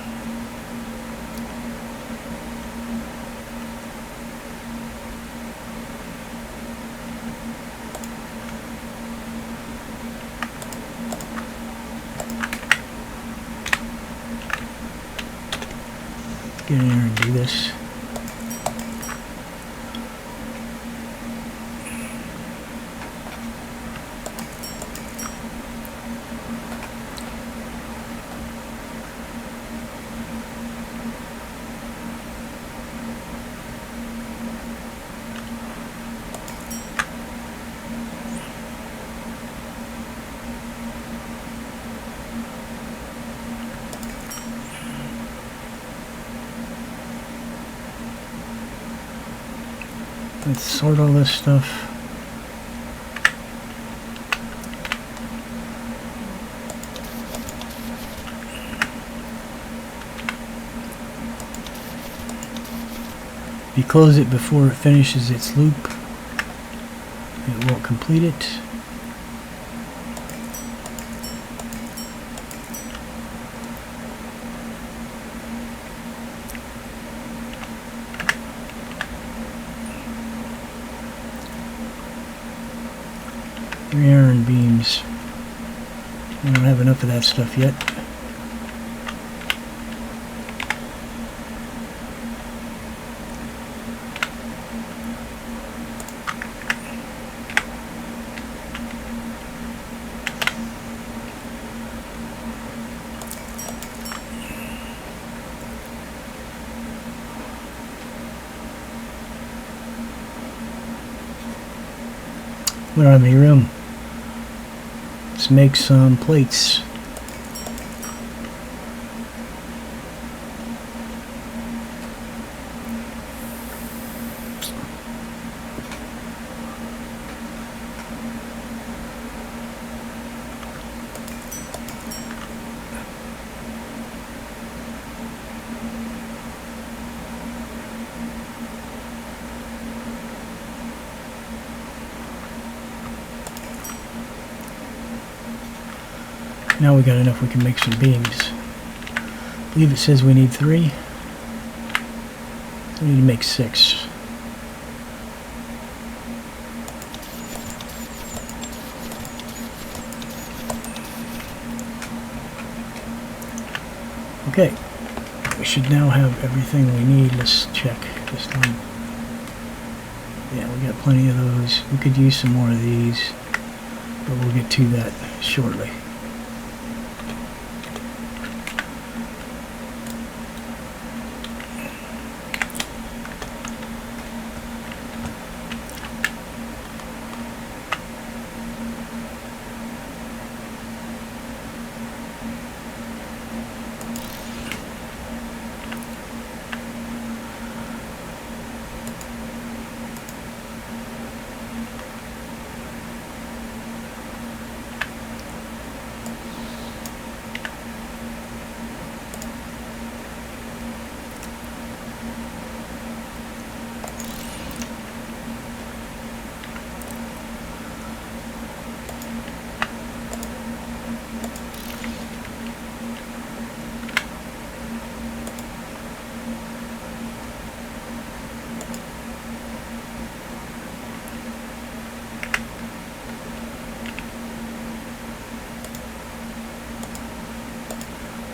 Get in here and do this. Let's sort all this stuff. If you close it before it finishes its loop, it won't complete it. 3 iron beams. We don't have enough of that stuff yet. We don't have any room. Let's make some plates. Now we got enough, we can make some beams. I believe it says we need 3. So we need to make 6. Okay, we should now have everything we need. Let's check this time. Yeah, we got plenty of those. We could use some more of these, but we'll get to that shortly.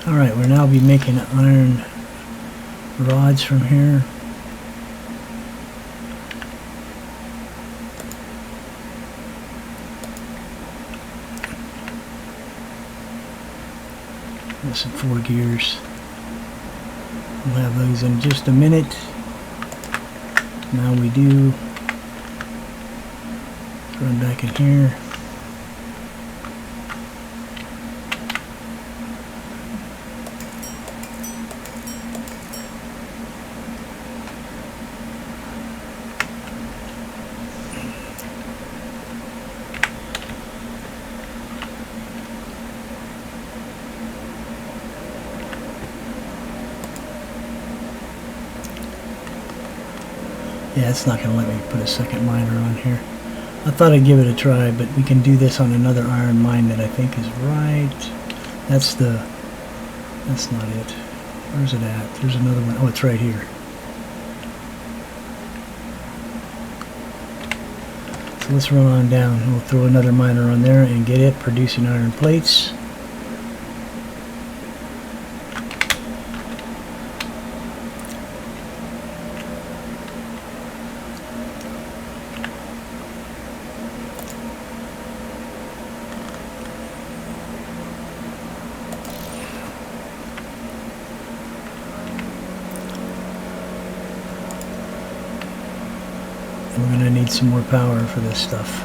Alright, we'll now be making iron rods from here. There's some 4 gears. We'll have those in just a minute. Now we do run back in here. Yeah, it's not going to let me put a second miner on here. I thought I'd give it a try, but we can do this on another iron mine that I think is right. That's not it. Where's it at? There's another one. Oh, it's right here. So let's run on down. We'll throw another miner on there and get it producing iron plates. We're going to need some more power for this stuff.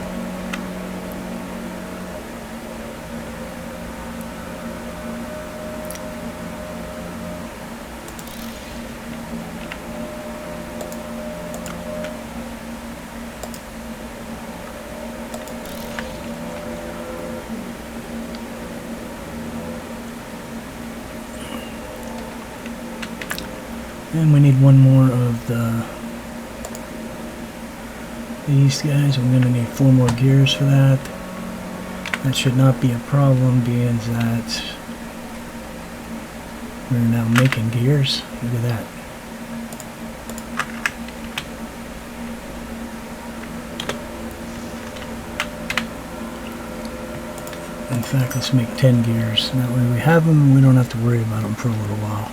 And we need one more of these guys. We're going to need 4 more gears for that. That should not be a problem, being that we're now making gears. Look at that. fact, let's make 10 gears. That way we have them and we don't have to worry about them for a little while.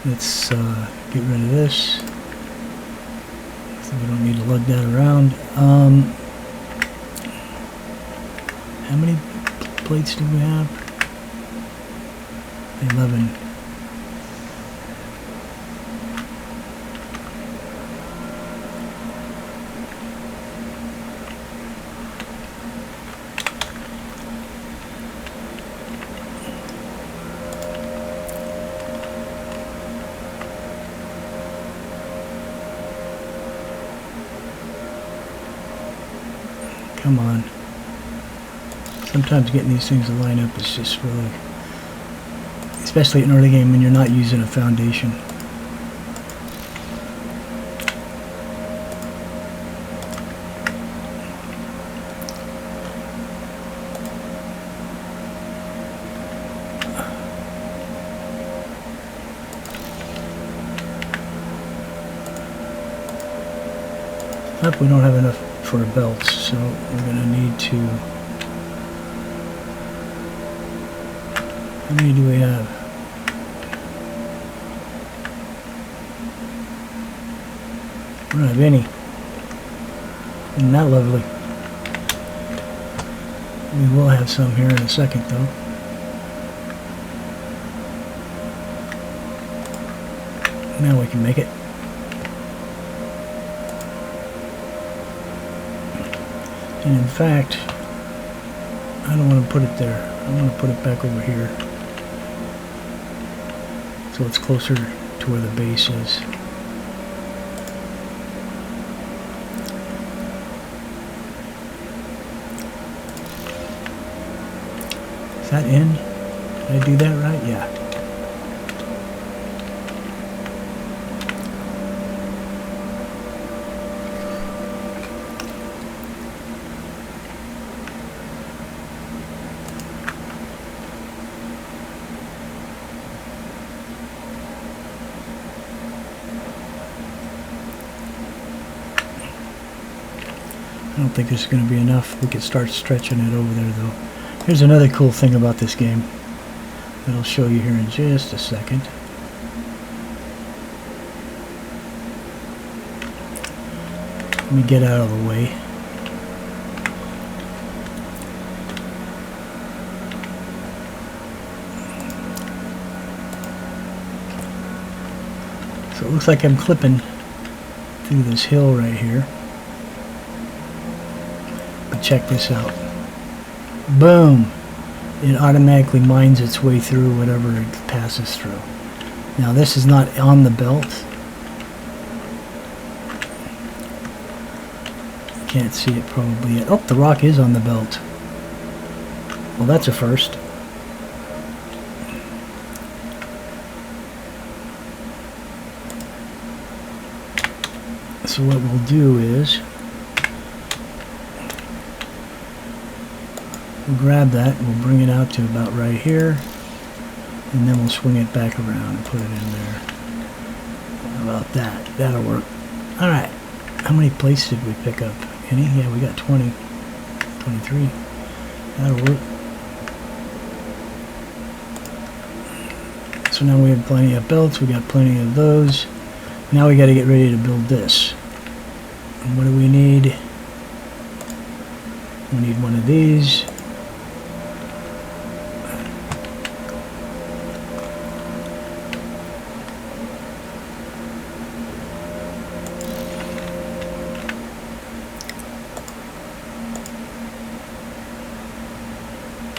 Let's get rid of this. So we don't need to lug that around. How many plates do we have? 11. Come on. Sometimes getting these things to line up is just really, especially in early game when you're not using a foundation. Nope, we don't have enough for belts, so we're going to need to... How many do we have? We don't have any. Isn't that lovely? We will have some here in a second, though. Now we can make it. And in fact, I don't want to put it there. I want to put it back over here, so it's closer to where the base is. Is that in? Did I do that right? Yeah. I don't think there's going to be enough. We could start stretching it over there, though. Here's another cool thing about this game that I'll show you here in just a second. Let me get out of the way. So it looks like I'm clipping through this hill right here. But check this out. Boom! It automatically mines its way through whatever it passes through. Now this is not on the belt. You can't see it probably yet. Oh, the rock is on the belt. Well, that's a first. So what we'll do is we'll grab that, we'll bring it out to about right here, and then we'll swing it back around and put it in there. How about that? That'll work. Alright, how many plates did we pick up? Any? Yeah, we got 20. 23. That'll work. So now we have plenty of belts, we got plenty of those. Now we got to get ready to build this. And what do we need? We need one of these.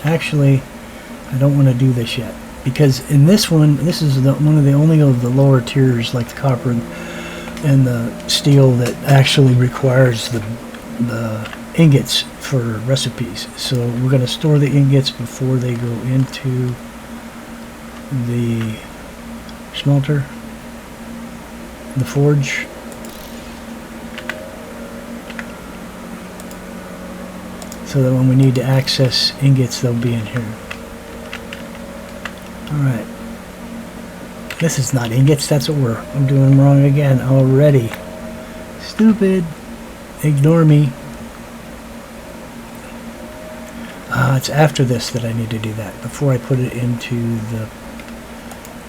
Actually, I don't want to do this yet, because in this one, this is one of the only of the lower tiers, like the copper and the steel, that actually requires the ingots for recipes. So we're going to store the ingots before they go into the smelter, the forge. So that when we need to access ingots, they'll be in here. Alright. This is not ingots. That's what I'm doing wrong again already. Stupid. Ignore me. It's after this that I need to do that. Before I put it into the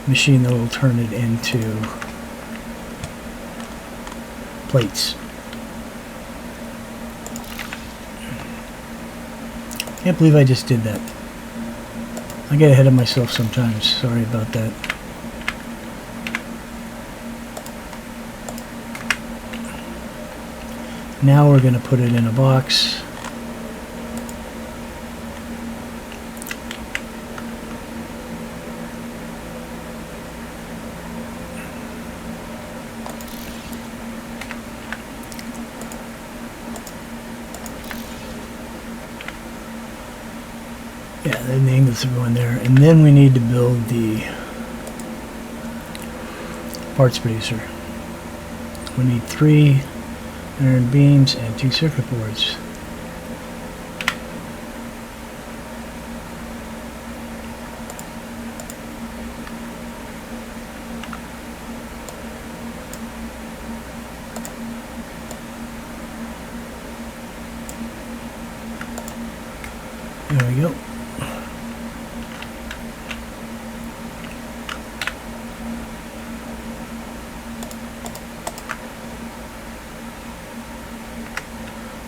machine that will turn it into plates. Can't believe I just did that. I get ahead of myself sometimes. Sorry about that. Now we're going to put it in a box. Yeah, then the ingots will go in there. And then we need to build the parts producer. We need 3 iron beams and 2 circuit boards. There we go.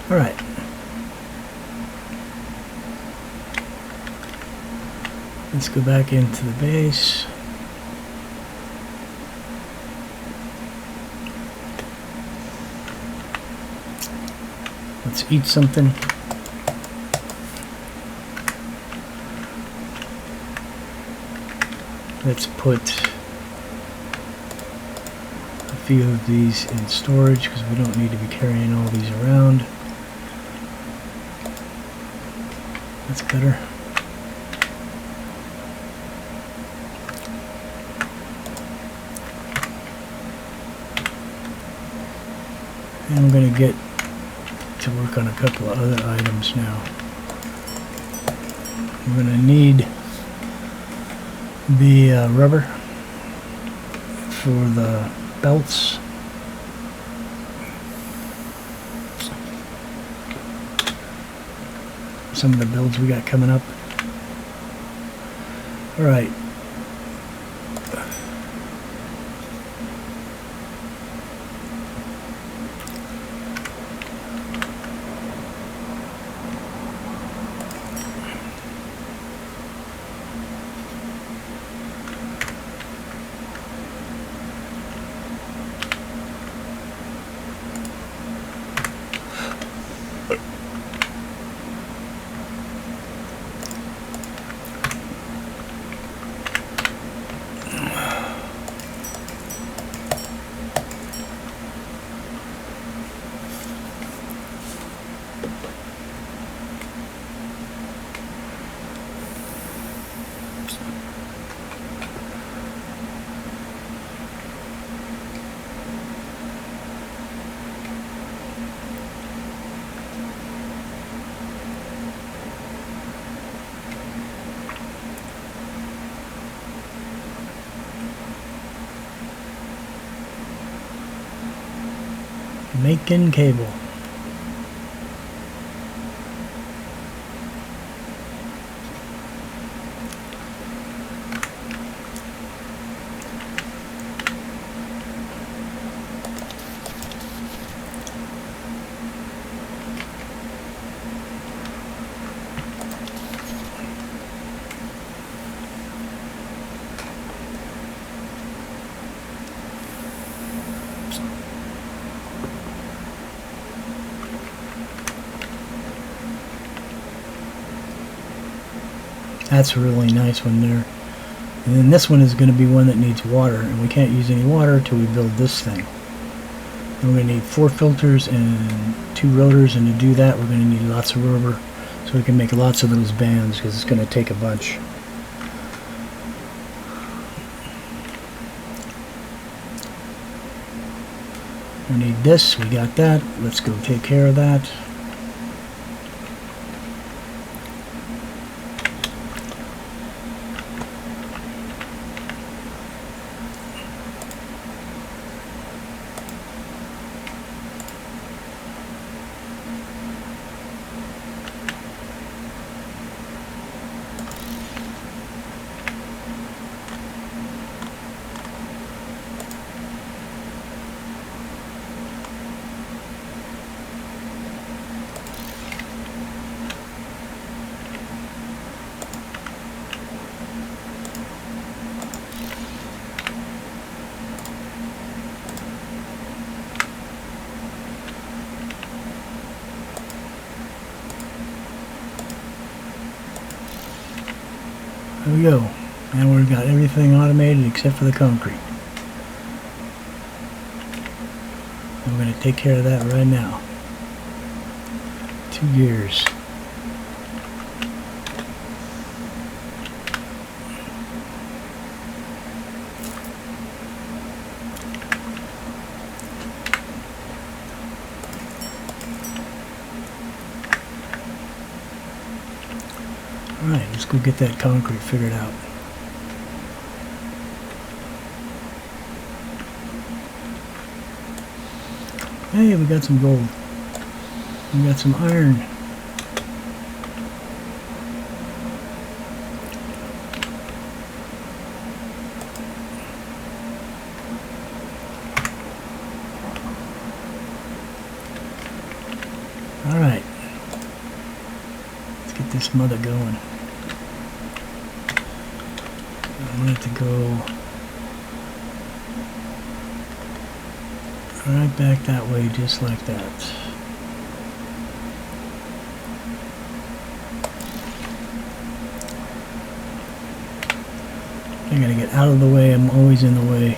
All right. Let's go back into the base. Let's eat something. Let's put a few of these in storage because we don't need to be carrying all these around. That's better. And I'm going to get to work on a couple of other items now. I'm going to need the rubber for the belts. Some of the builds we got coming up. All right. Making cable. That's a really nice one there. And then this one is going to be one that needs water, and we can't use any water until we build this thing. And we're going to need 4 filters and 2 rotors, and to do that we're going to need lots of rubber so we can make lots of those bands because it's going to take a bunch. We need this, we got that. Let's go take care of that. There we go. And we've got everything automated except for the concrete. I'm going to take care of that right now. 2 gears. Alright, let's go get that concrete figured out. Hey, we got some gold. We got some iron. Alright. Let's get this mother going. I want it to go right back that way, just like that. I gotta get out of the way, I'm always in the way.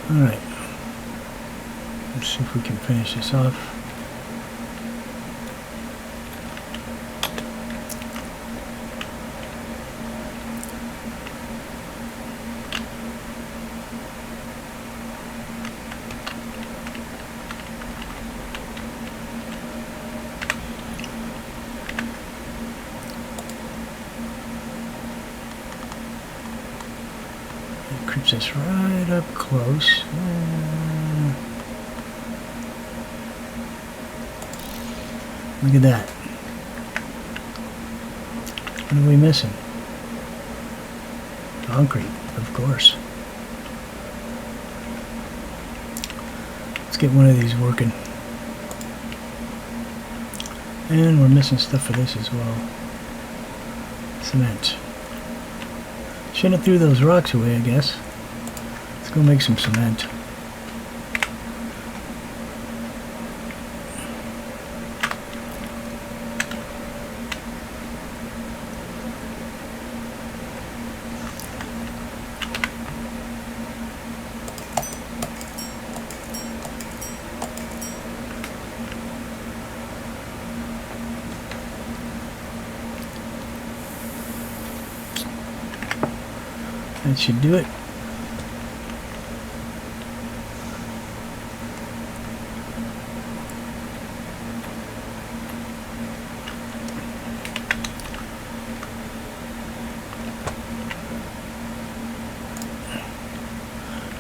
Alright, let's see if we can finish this off. It creeps us right up close. Look at that. What are we missing? Concrete, of course. Let's get one of these working. And we're missing stuff for this as well. Cement. Shouldn't have threw those rocks away, I guess. Let's go make some cement. That should do it.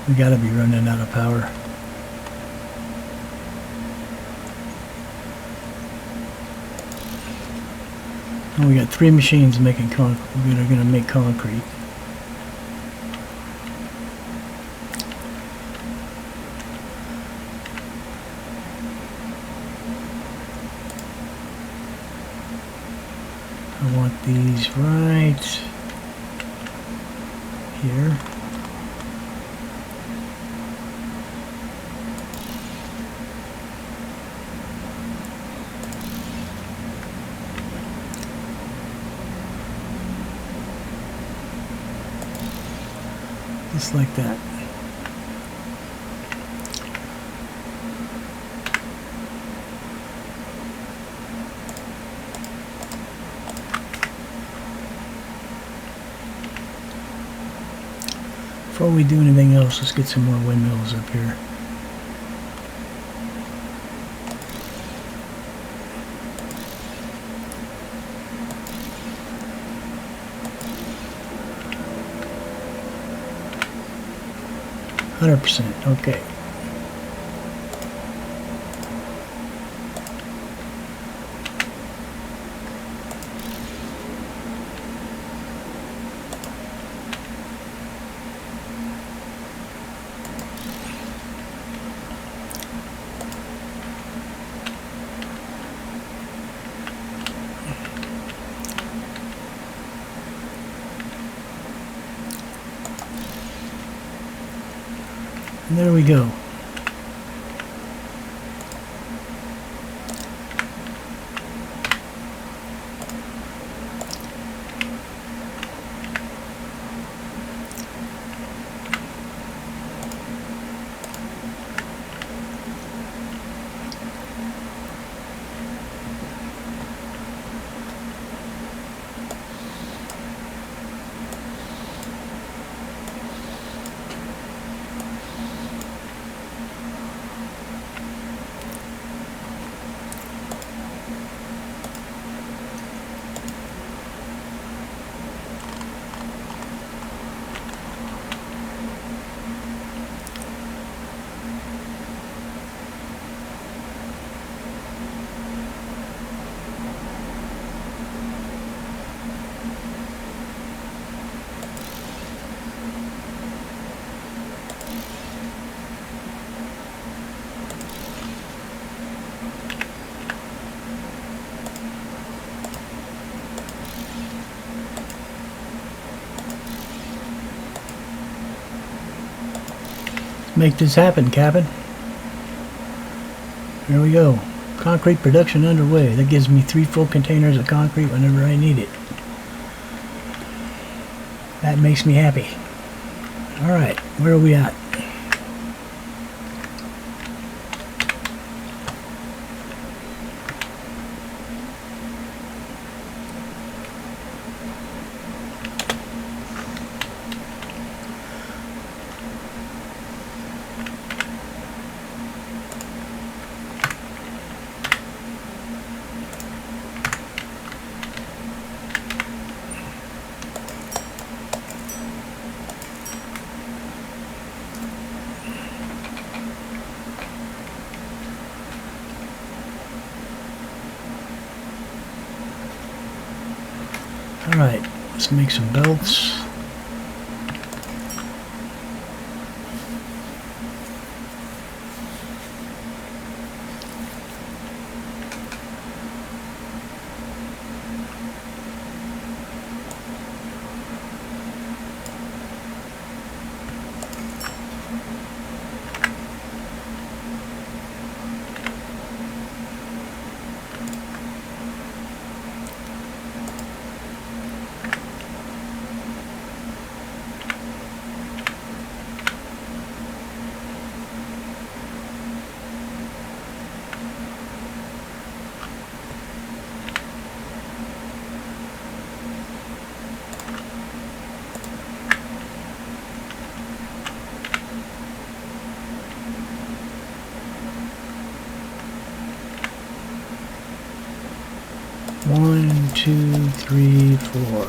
We gotta be running out of power. And we got 3 machines making concrete. We're gonna make concrete. I want these right here. Just like that. Before we do anything else, let's get some more windmills up here. %, okay. And there we go. Make this happen, Captain. There we go. Concrete production underway. That gives me 3 full containers of concrete whenever I need it. That makes me happy. Alright, where are we at? Alright, let's make some belts. One, two, three, four.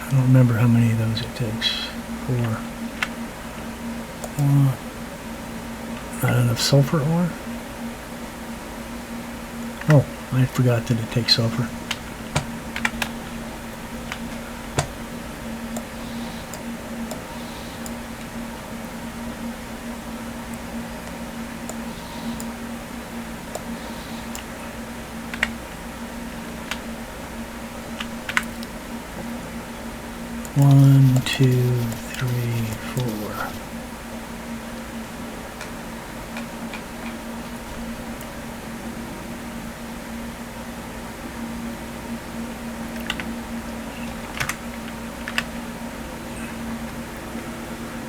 I don't remember how many of those it takes. 4. Not enough sulfur ore? Oh, I forgot that it takes sulfur. 1, 2, 3, 4.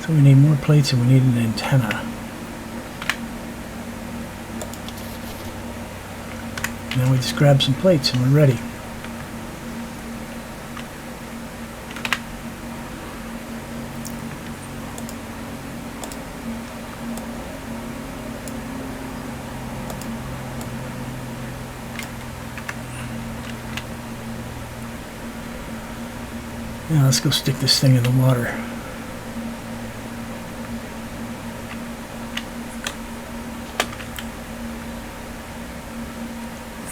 So we need more plates and we need an antenna. Now we just grab some plates and we're ready. Now let's go stick this thing in the water.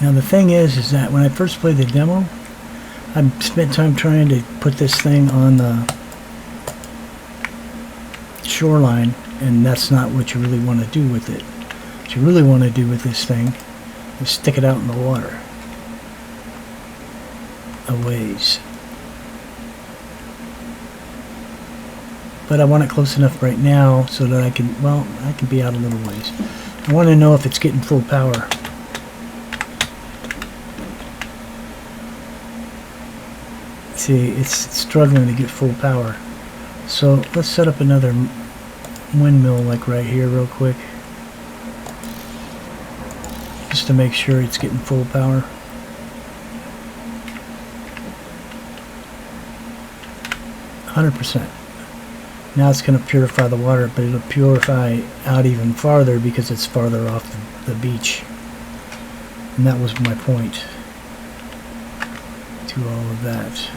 Now the thing is that when I first played the demo, I spent time trying to put this thing on the shoreline, and that's not what you really want to do with it. What you really want to do with this thing is stick it out in the water a ways. But I want it close enough right now so that I can, well, I can be out a little ways. I want to know if it's getting full power. See, it's struggling to get full power. So let's set up another windmill like right here real quick, just to make sure it's getting full power. %. Now it's going to purify the water, but it'll purify out even farther because it's farther off the beach. And that was my point to all of that.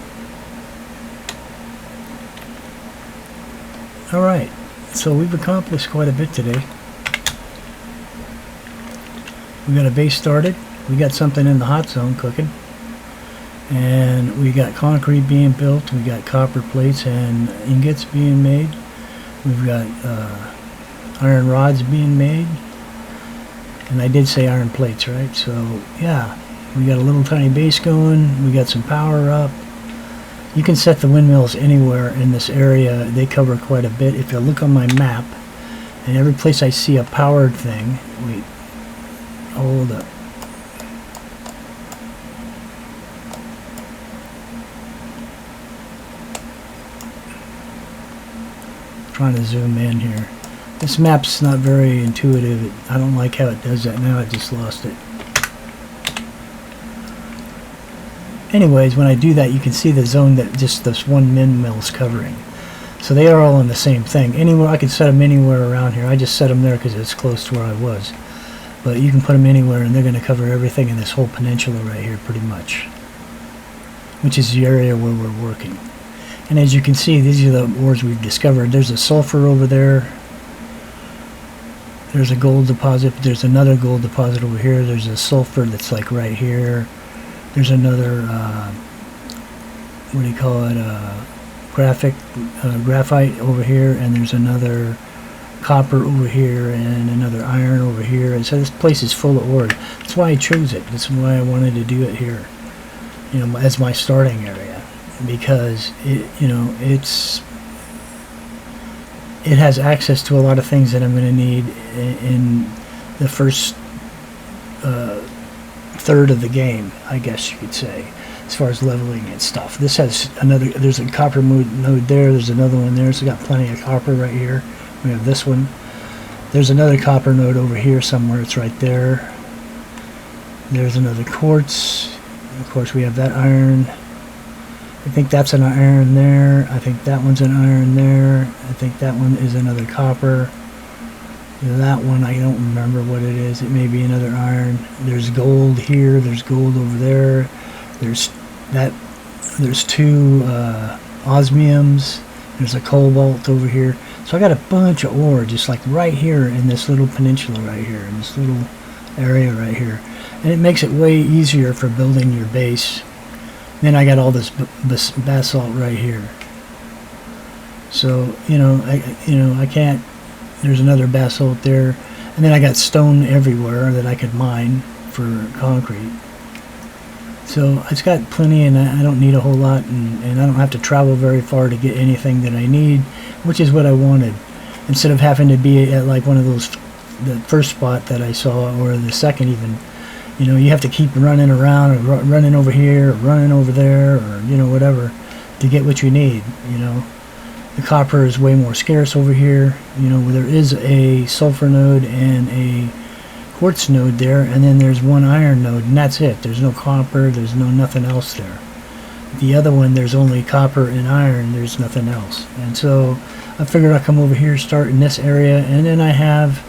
Alright, so we've accomplished quite a bit today. We got a base started, we got something in the hot zone cooking, and we got concrete being built, we got copper plates and ingots being made, we've got iron rods being made, and I did say iron plates, right? So yeah, we got a little tiny base going, we got some power up. You can set the windmills anywhere in this area. They cover quite a bit. If you look on my map, and every place I see a powered thing, wait, hold up. Trying to zoom in here. This map's not very intuitive. I don't like how it does that. Now I just lost it. Anyways, when I do that, you can see the zone that just this one windmill's covering. So they are all in the same thing. Anywhere, I can set them anywhere around here. I just set them there because it's close to where I was. But you can put them anywhere and they're going to cover everything in this whole peninsula right here pretty much, which is the area where we're working. And as you can see, these are the ores we've discovered. There's a sulfur over there. There's a gold deposit. There's another gold deposit over here. There's a sulfur that's like right here. There's another, what do you call it, graphite over here, and there's another copper over here, and another iron over here. And so this place is full of ore. That's why I chose it. That's why I wanted to do it here, you know, as my starting area, because it, you know, it has access to a lot of things that I'm going to need in the first third of the game, I guess you could say, as far as leveling and stuff. This has another, there's a copper node there, there's another one there, so got plenty of copper right here. We have this one. There's another copper node over here somewhere, it's right there. There's another quartz. Of course we have that iron. I think that's an iron there. I think that one's an iron there. I think that one is another copper. That one, I don't remember what it is. It may be another iron. There's gold here. There's gold over there. There's two osmiums. There's a cobalt over here. So I got a bunch of ore just like right here in this little peninsula right here, in this little area right here. And it makes it way easier for building your base. Then I got all this basalt right here. So, I can't. There's another basalt there, and then I got stone everywhere that I could mine for concrete. So it's got plenty, and I don't need a whole lot, and I don't have to travel very far to get anything that I need, which is what I wanted. Instead of having to be at like one of those, the first spot that I saw, or the second even, you know, you have to keep running around, or running over here, or running over there, or, you know, whatever, to get what you need, you know. The copper is way more scarce over here. You know, there is a sulfur node and a quartz node there, and then there's one iron node, and that's it. There's no copper, there's no nothing else there. The other one, there's only copper and iron, there's nothing else. And so I figured I'd come over here, start in this area, and then I have,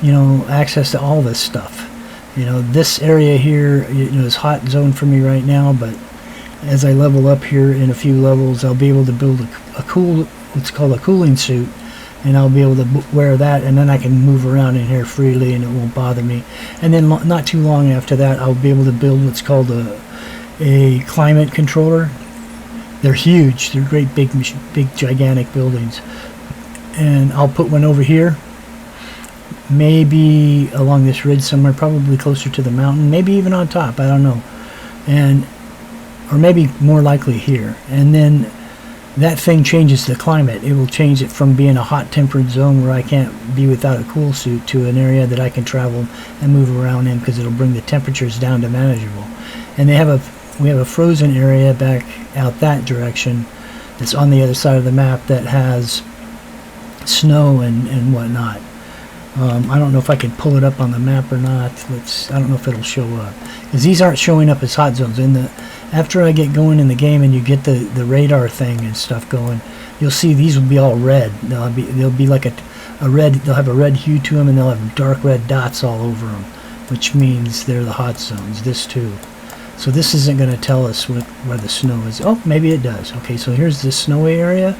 you know, access to all this stuff. You know, this area here, you know, is hot zone for me right now, but as I level up here in a few levels, I'll be able to build a what's called a cooling suit, and I'll be able to wear that, and then I can move around in here freely and it won't bother me. And then not too long after that, I'll be able to build what's called a climate controller. They're huge. They're great big gigantic buildings. And I'll put one over here, maybe along this ridge somewhere, probably closer to the mountain, maybe even on top, I don't know. Or maybe more likely here. And then that thing changes the climate. It will change it from being a hot temperate zone where I can't be without a cool suit to an area that I can travel and move around in, because it'll bring the temperatures down to manageable. And we have a frozen area back out that direction that's on the other side of the map that has snow and whatnot. I don't know if I can pull it up on the map or not. I don't know if it'll show up, because these aren't showing up as hot zones. After I get going in the game and you get the radar thing and stuff going, you'll see these will be all red. They'll be like a red. They'll have a red hue to them, and they'll have dark red dots all over them, which means they're the hot zones. This too. So this isn't going to tell us where the snow is. Oh, maybe it does. Okay, so here's the snowy area,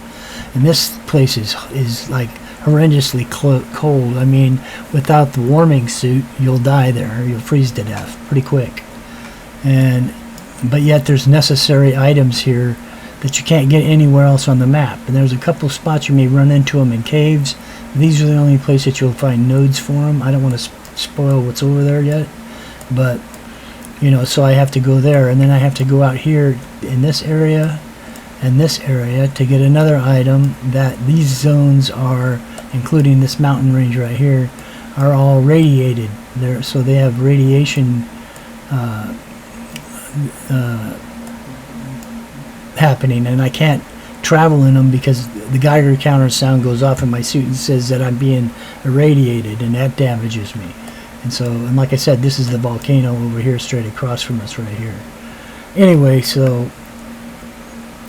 and this place is like horrendously cold. I mean, without the warming suit, you'll die there. You'll freeze to death pretty quick. But yet there's necessary items here that you can't get anywhere else on the map. And there's a couple spots you may run into them in caves. These are the only places you'll find nodes for them. I don't want to spoil what's over there yet, but you know, so I have to go there, and then I have to go out here in this area and this area to get another item. That these zones are, including this mountain range right here, are all radiated there, so they have radiation happening, and I can't travel in them because the Geiger counter sound goes off in my suit and says that I'm being irradiated, and that damages me. And so, and like I said, this is the volcano over here straight across from us right here. Anyway, so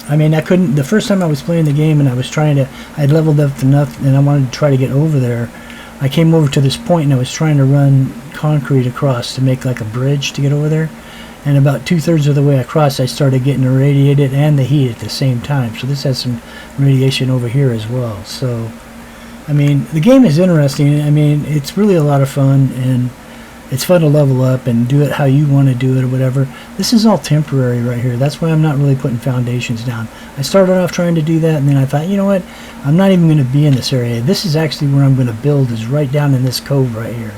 I mean, I couldn't, the first time I was playing the game and I was trying to, I'd leveled up enough and I wanted to try to get over there. I came over to this point and I was trying to run concrete across to make like a bridge to get over there. And about 2/3 of the way across, I started getting irradiated and the heat at the same time. So this has some radiation over here as well. So, I mean, the game is interesting. I mean, it's really a lot of fun, and it's fun to level up and do it how you want to do it or whatever. This is all temporary right here. That's why I'm not really putting foundations down. I started off trying to do that, and then I thought, you know what? I'm not even going to be in this area. This is actually where I'm going to build, is right down in this cove right here.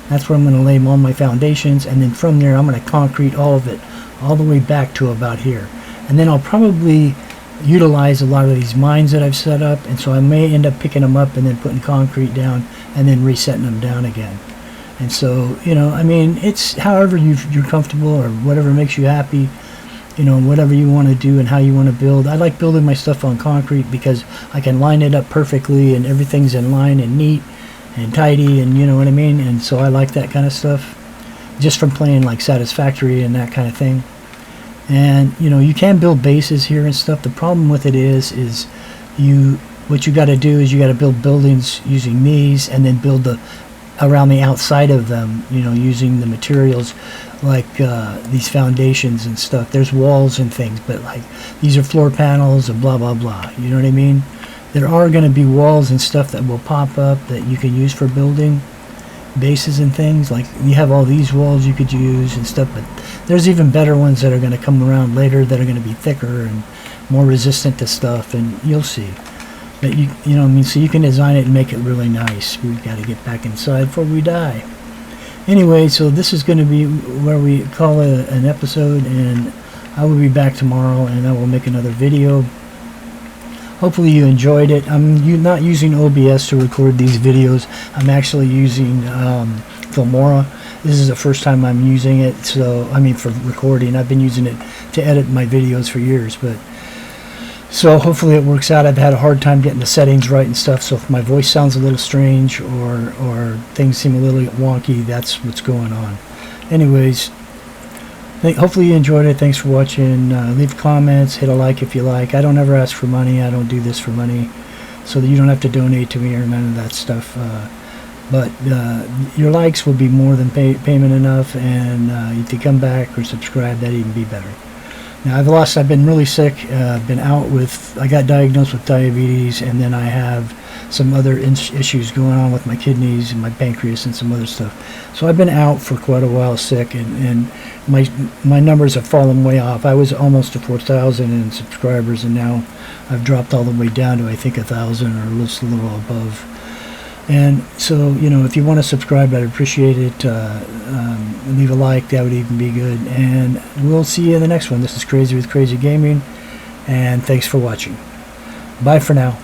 That's where I'm going to lay all my foundations, and then from there I'm going to concrete all of it, all the way back to about here. And then I'll probably utilize a lot of these mines that I've set up, and so I may end up picking them up and then putting concrete down and then resetting them down again. And so, you know, I mean, it's however you're comfortable or whatever makes you happy, you know, whatever you want to do and how you want to build. I like building my stuff on concrete because I can line it up perfectly and everything's in line and neat and tidy, and you know what I mean. And so I like that kind of stuff just from playing like Satisfactory and that kind of thing. And you know, you can build bases here and stuff. The problem with it is what you got to do is you got to build buildings using these, and then build around the outside of them, you know, using the materials like these foundations and stuff. There's walls and things, but like these are floor panels and blah blah blah, you know what I mean. There are going to be walls and stuff that will pop up that you can use for building bases and things. Like you have all these walls you could use and stuff, but there's even better ones that are going to come around later that are going to be thicker and more resistant to stuff, and you'll see. But you know what I mean, so you can design it and make it really nice. We've got to get back inside before we die. Anyway, so this is going to be where we call it an episode, and I will be back tomorrow, and I will make another video. Hopefully you enjoyed it. I'm not using OBS to record these videos. I'm actually using Filmora. This is the first time I'm using it, so I mean for recording. I've been using it to edit my videos for years, but so hopefully it works out. I've had a hard time getting the settings right and stuff, so if my voice sounds a little strange or things seem a little wonky, that's what's going on. Anyways, hopefully you enjoyed it. Thanks for watching. Leave comments, hit a like if you like. I don't ever ask for money. I don't do this for money, so that you don't have to donate to me or none of that stuff. But your likes will be more than payment enough, and if you come back or subscribe, that'd even be better. Now I've been really sick. I got diagnosed with diabetes, and then I have some other issues going on with my kidneys and my pancreas and some other stuff. So I've been out for quite a while sick, and my numbers have fallen way off. I was almost to 4,000 in subscribers, and now I've dropped all the way down to I think 1,000 or just a little above. And so, you know, if you want to subscribe, I'd appreciate it. Leave a like, that would even be good. And we'll see you in the next one. This is Crazy with Crazy Gaming, and thanks for watching. Bye for now.